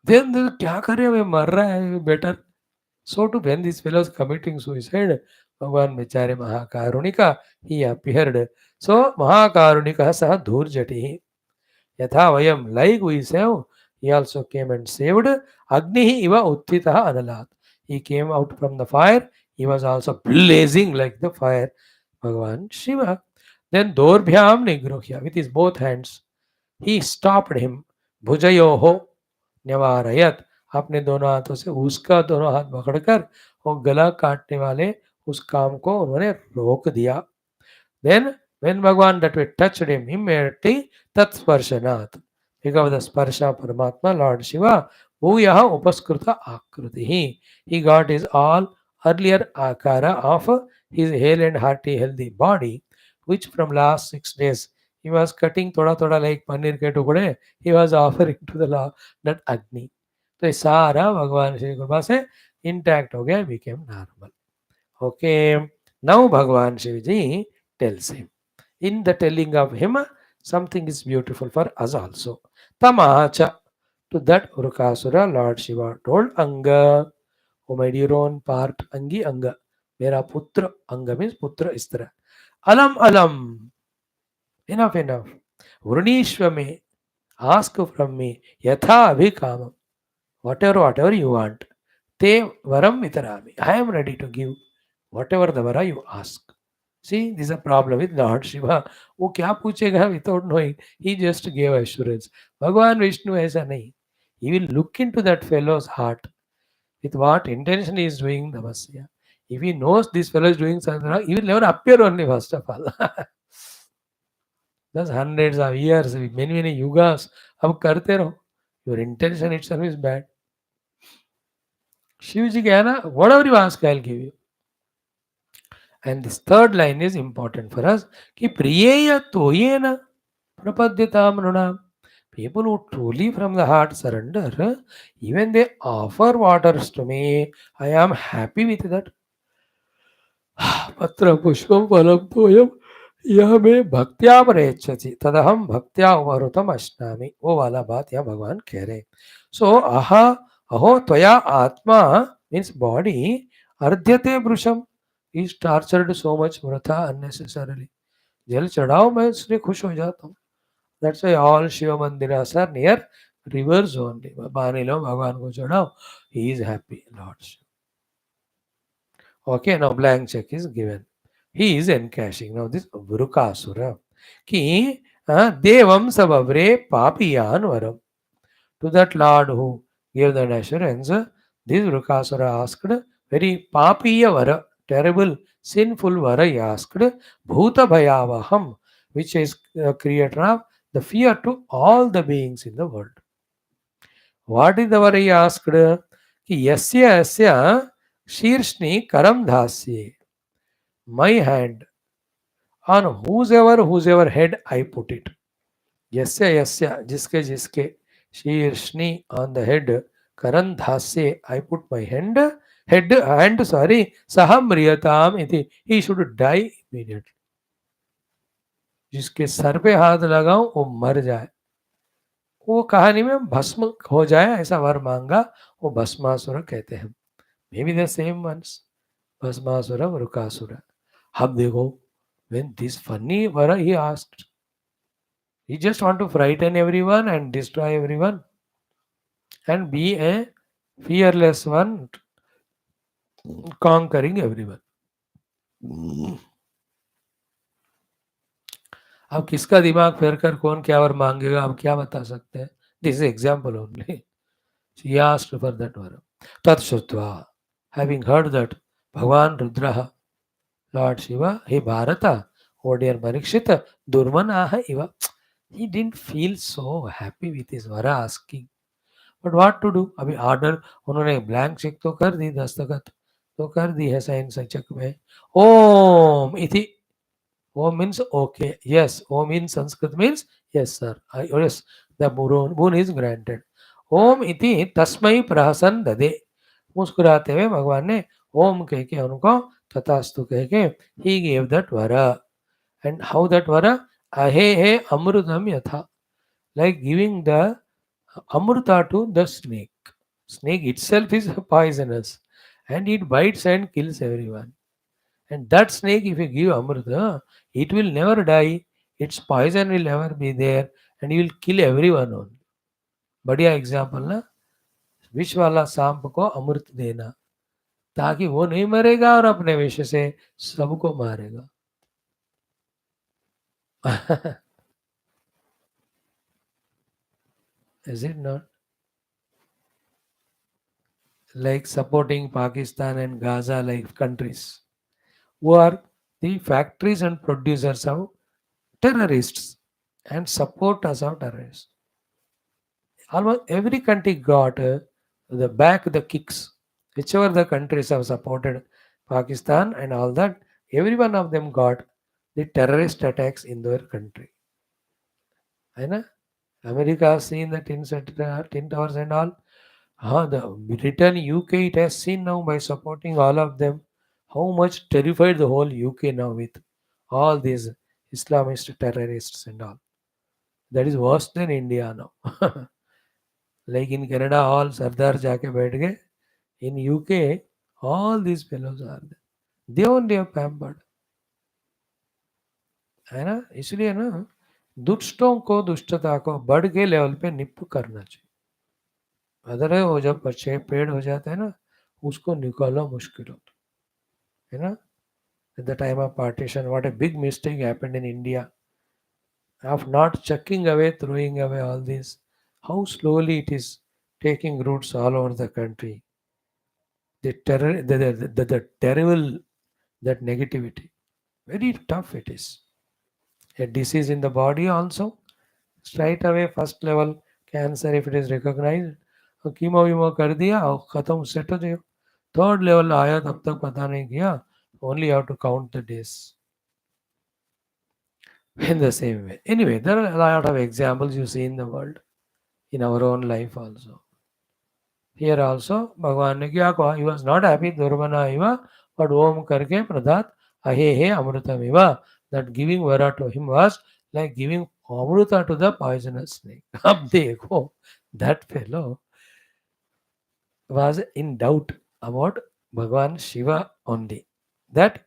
Then क्या करे, वे मर रहा है better. So to when this fellow is committing suicide, Bhagavan Vichare Mahakarunika, he appeared. So Mahakarunika Saha Dhurjati. Yatha Vayam, like we say, he also came and saved. Agnihi Iva Uttitaha Analat. He came out from the fire. He was also blazing like the fire. Bhagavan Shiva. Then Dorbhyam Nigruhya, with his both hands, he stopped him. Bhujayoho Nyavarayat. अपने दोनों हाथों से उसका दोनों हाथ पकड़कर वो गला काटने वाले उस काम को उन्होंने रोक दिया. Then when Bhagavan that way touched him, immediately tat sparshanat, because of the sparsha Paramatma Lord Shiva, bhuyaha upaskruta akrutihi, he got his all earlier akara of his hale and hearty healthy body, which from last 6 days he was cutting thoda thoda like paneer ke tukde, he was offering to the Lord, that Agni. तो ये सारा भगवान श्री कृपा से intact हो गया, became normal. Okay, now Bhagavan Shivaji tells him. In the telling of him, something is beautiful for us also. Tamacha, to that Vrukasura, Lord Shiva told Anga, who made your own part, Angi Anga, Mera Putra, Anga means Putra Istra. Alam Alam, enough. Vrunishwame, ask from me, Yatha Abhikamam, whatever you want. Te Varam Vitarami, I am ready to give whatever the Vara you ask. See, this is a problem with Lord Shiva. वो क्या पूछेगा without knowing? He just gave assurance. भगवान विष्णु ऐसा नहीं. He will look into that fellow's heart. With what intention he is doing tapasya. If he knows this fellow is doing something wrong, he will never appear only first of all. That's hundreds of years, many yugas. अब करते रहो. Your intention itself is bad. Shiv जी क्या है ना, whatever you ask, I'll give you. And this third line is important for us. Ki priyeya toyena prapadyatam nunam. People who truly from the heart surrender, even they offer waters to me, I am happy with that. Patra pushpam palam toyam यह में भक्त्या परेच्छति तदहम भक्त्या उमरुतम अश्नामि. वो वाला बात यहाँ भगवान कह रहे. सो अहो त्वया आत्मा मीन्स बॉडी अर्ध्यते वृषम, is tortured so much वृथा unnecessarily. जल चढ़ाओ, मैं इसलिए खुश हो जाता हूँ. That's why all Shiva mandiras are near rivers only. पानी लो, भगवान को चढ़ाओ, he is happy. Lord Shiva. Okay, now blank check is given. He is encashing. Now this VRUKASURA. Ki devam sabavre papiyan varam. To that Lord who gave that assurance, this VRUKASURA asked very papiya vara, terrible, sinful vara he asked, bhuta bhayavaham, which is creator of the fear to all the beings in the world. What is the vara he asked? Ki yasya yasya shirshni karam dhasye. My hand on whosever head I put it. Yasya, jiske, shirshni on the head, karandhasye, I put my hand, saham riyatam iti, he should die immediately. जिसके sir पे हाथ लगाऊं वो मर जाए. वो कहानी में भस्म हो जाए ऐसा वर मांगा, वो भस्मासुर कहते हैं. Maybe the same ones. Bhasmasur Vrikasura. अब देखो, when this funny vara he asked, he just want to frighten everyone and destroy everyone and be a fearless one, conquering everyone. अब किसका दिमाग फेर कर कौन क्या वर मांगेगा हम क्या बता सकते हैं. This is example only. She asked for that vara. Tat Shrutva, having heard that Bhagavan Rudraha, Lord Shiva, he Bharata, O dear Parikshita, Durmanaha Iva. He didn't feel so happy with his vara asking. But what to do? अभी order उन्होंने blank cheque तो कर दी, दस्तखत तो कर दी है sign से check में. ओम इति. Om means okay. Yes. Om in Sanskrit means yes, sir. Yes, the boon is granted. ओम इति तस्मै प्रहसन ददे. मुस्कुराते हुए भगवान ने ओम कह के उनको तथास्तु कह के ही गेव दैट वरा. एंड हाउ दैट वरा? अहे हे अमृतम यथा. Like giving the amrita to the snake. Snake itself is poisonous and it bites and kills everyone. And that snake, if you give amrita, it will never die. Its poison will never be there and it will kill everyone only. बढ़िया example ना. विष वाला सांप को अमृत देना ताकि वो नहीं मरेगा और अपने विष से सबको मारेगा. Is it not? Like supporting Pakistan and Gaza like countries who are the factories and producers of terrorists and supporters of terrorists. Almost every country got the kicks. Whichever the countries have supported Pakistan and all that, every one of them got the terrorist attacks in their country. है ना? America has seen the tin towers and all. The Britain, UK, it has seen now by supporting all of them how much terrified the whole UK now with all these Islamist terrorists and all. That is worse than India now. Like in Canada, all Sardar जाके बैठ गए. In UK, all these fellows are there. They only have pampered. है ना? इसलिए ना दुष्टों को दुष्टता को बढ़ के लेवल पे निप करना चाहिए. अदर वो जब बच्चे पेड़ हो जाते हैं ना उसको निकालना मुश्किल होता है ना. At the time of partition, what a big mistake happened in India of not chucking away, throwing away all this. How slowly it is taking roots all over the country. The terror, the terrible, that negativity. Very tough it is. A disease in the body also. Straight away, first level cancer, if it is recognized, chemo वीमो कर दिया और खत्म set हो जाए. Third level आया तब तक पता नहीं किया. Only have to count the days. In the same way. Anyway, there are a lot of examples you see in the world, in our own life also. Here also, Bhagavan ने क्या कहा? He was not happy, Durvana iva, but Om करके प्रदात अहे हे अमृतम Eva. That giving vara to him was like giving amruta to the poisonous snake. अब देखो, that fellow was in doubt about Bhagavan Shiva only. That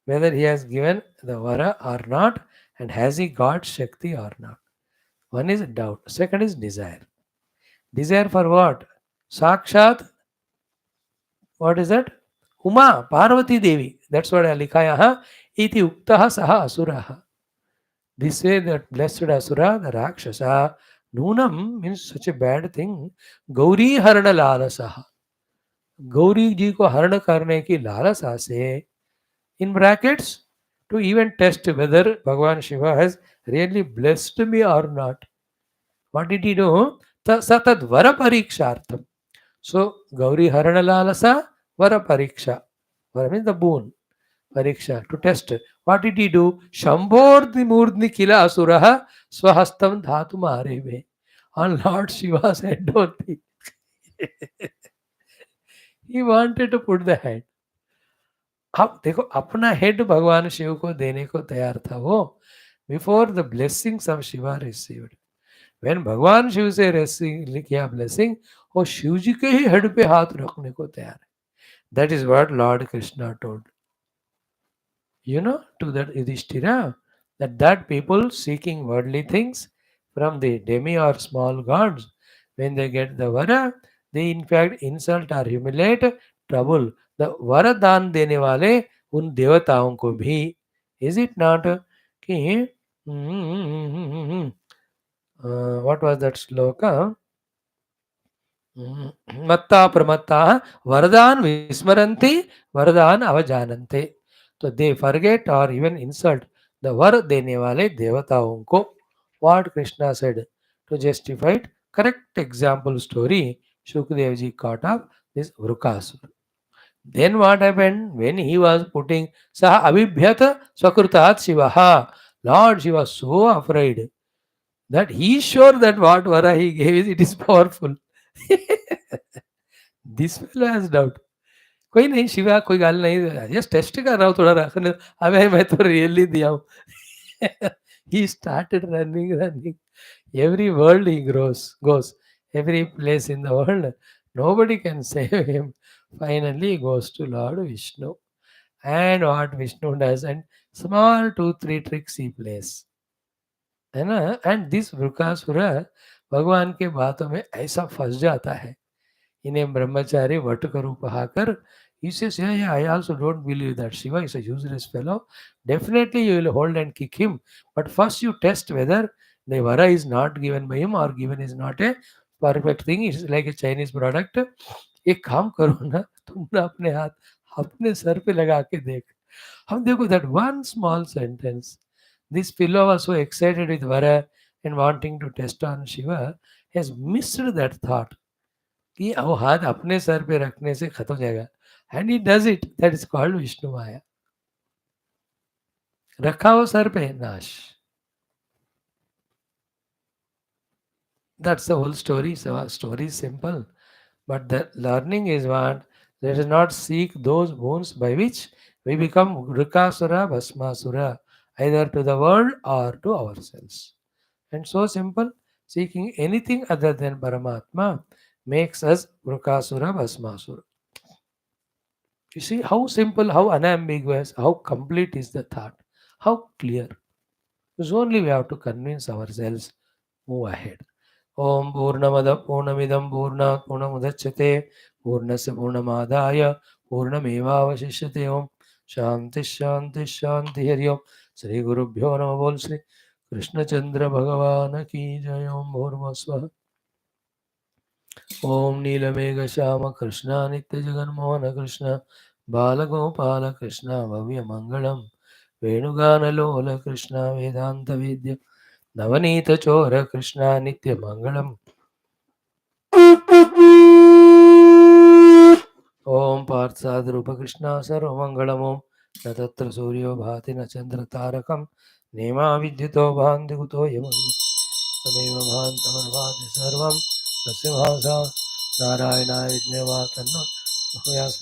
whether he has given the vara or not, and has he got Shakti or not. One is doubt. Second is desire. Desire for what? Sakshat. What is that? Uma, Parvati Devi. That's what I likha yaha. Iti uktaha saha asuraha. This way that blessed asura, the Rakshasa, Nunam means such a bad thing. Gauri harana lalasaha. Gauri जी को हरण करने की लालसा से, in brackets, to even test whether Bhagavan Shiva has really blessed me or not. What did he do? Satad vara parikshartham. So Gauri harana lalasa vara pariksha. Vara means the boon. Pariksha, to test. What did he do? Shambhodni murdni kila asuraha swahastam dhatu mareve. And Lord Shiva said, don't think. He wanted to put the hand. अब देखो अपना head भगवान शिव को देने को तैयार था वो. Before the blessings of Shiva received. When भगवान शिव से रिसीव किया ब्लेसिंग, वो शिव जी के ही हेड पे हाथ रखने को तैयार है. That is what Lord Krishna told, you know, to that Yudhishthira, that people seeking worldly things from the demi or small gods, when they get the vara, they in fact insult or humiliate, trouble the वरदान देने वाले उन देवताओं को भी. Is it not कि Mm, what was that sloka? Matta pramatta varadan vismaranti varadan avajanante. So they forget or even insult the var dene wale devataon ko. What Krishna said to justify it. Correct example story. Shukadevji caught up this Vrukasura. Then what happened when he was putting Saha Abhibhyata Swakrutat Shivaha. Lord, she was so afraid that he is sure that what vara he gave it is powerful. This fellow has doubt. कोई नहीं शिवा कोई गाल नहीं just test कर रहा हूँ थोड़ा रखने अबे मैं तो रियली दिया हूँ. He started running. Every world he goes. Every place in the world. Nobody can save him. Finally he goes to Lord Vishnu. And what Vishnu does and small 2-3 tricks he plays. है ना. And this Vrikasura भगवान के बातों में ऐसा फंस जाता है. इन्हें ब्रह्मचारी वट का रूप हाकर he says, yeah, I also don't believe that Shiva is a useless fellow. Definitely you will hold and kick him. But first you test whether the vara is not given by him or given is not a perfect thing. It's like a Chinese product. एक काम करो ना तुम ना अपने हाथ अपने sir पे लगा के देख. हम देखो that one small sentence. This fellow was so excited with vara and wanting to test on Shiva has missed that thought. कि वो हाथ अपने सर पे रखने से खत्म हो जाएगा. And he does it. That is called Vishnu Maya. रखा हो सर पे नाश. That's the whole story. Story is simple but the learning is what let us not seek those bones by which we become Vrikasura Bhasmasura either to the world or to ourselves. And so simple, seeking anything other than Paramatma makes us Vrukasura Bhasmasura. You see how simple, how unambiguous, how complete is the thought, how clear. It's only we have to convince ourselves, move ahead. Om Purnamada Purnamidam Purnat Purnamudachyate Purnasya Purnamadaya Purnamevavashishyate Om Shanti Shanti Shanti Hari Om Shri Guru Bhyo Namaha Bol Shri Krishna Chandra Bhagavan Ki Jai Om Bhurvasvaha. ओम नीलमेघ श्याम कृष्ण नित्य जगन मोहन कृष्ण बालगोपाल कृष्ण भव्य मंगलम वेणुगानलोल कृष्ण वेदांत वेद्य नवनीत चोर कृष्ण नित्य मंगलम. ओम पार्थसादरूप कृष्ण सर्वमंगलम ओम न तत्र सूर्यो भाति न चंद्र तारकम नेमा विद्युतो भान्ति कुतो यमग्नि तमेव भान्तमनुभाति सर्वं तस्य भासा नारायणाय विद्महे व्यास.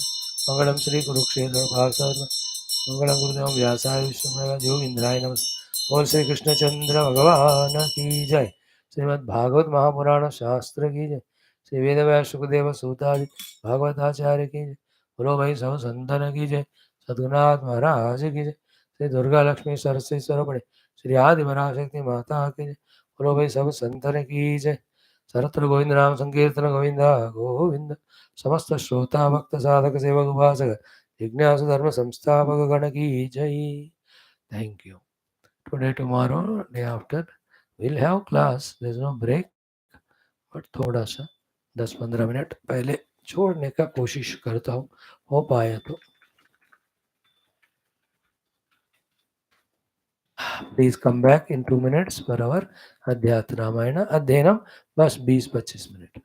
मंगलम श्री कुरुक्षेत्र भाषा मंगलम गुरुदेव व्यासाय विष्णुदेव योगींद्राय नमः. बोल श्री कृष्णचंद्र भगवान की जय. श्रीमद् भागवत महापुराण शास्त्र की जय. श्री वेद व्यास सुखदेव सूतादि भागवताचार्य की जय. बोलो भाई सब संतन की जय. सद्गुरुनाथ महाराज की जय. श्री दुर्गा लक्ष्मी सरस्वती स्वरूपणे श्री आदि पराशक्ति माता की जय. बोलो भाई सब संतन की जय. सर्वत्र गोविंद नाम संकीर्तन गोविंद गोविंद. समस्त श्रोता भक्त साधक सेवक उपासक जिज्ञासु धर्म संस्थापक गण की जय. Thank you. Today tomorrow day after will have class. There is no break but थोड़ा सा 10-15 मिनट पहले छोड़ने का कोशिश करता हूँ हो पाया तो. Please come back in 2 minutes for our Adhyatma Ramayana अध्ययनम. बस 20-25 मिनट.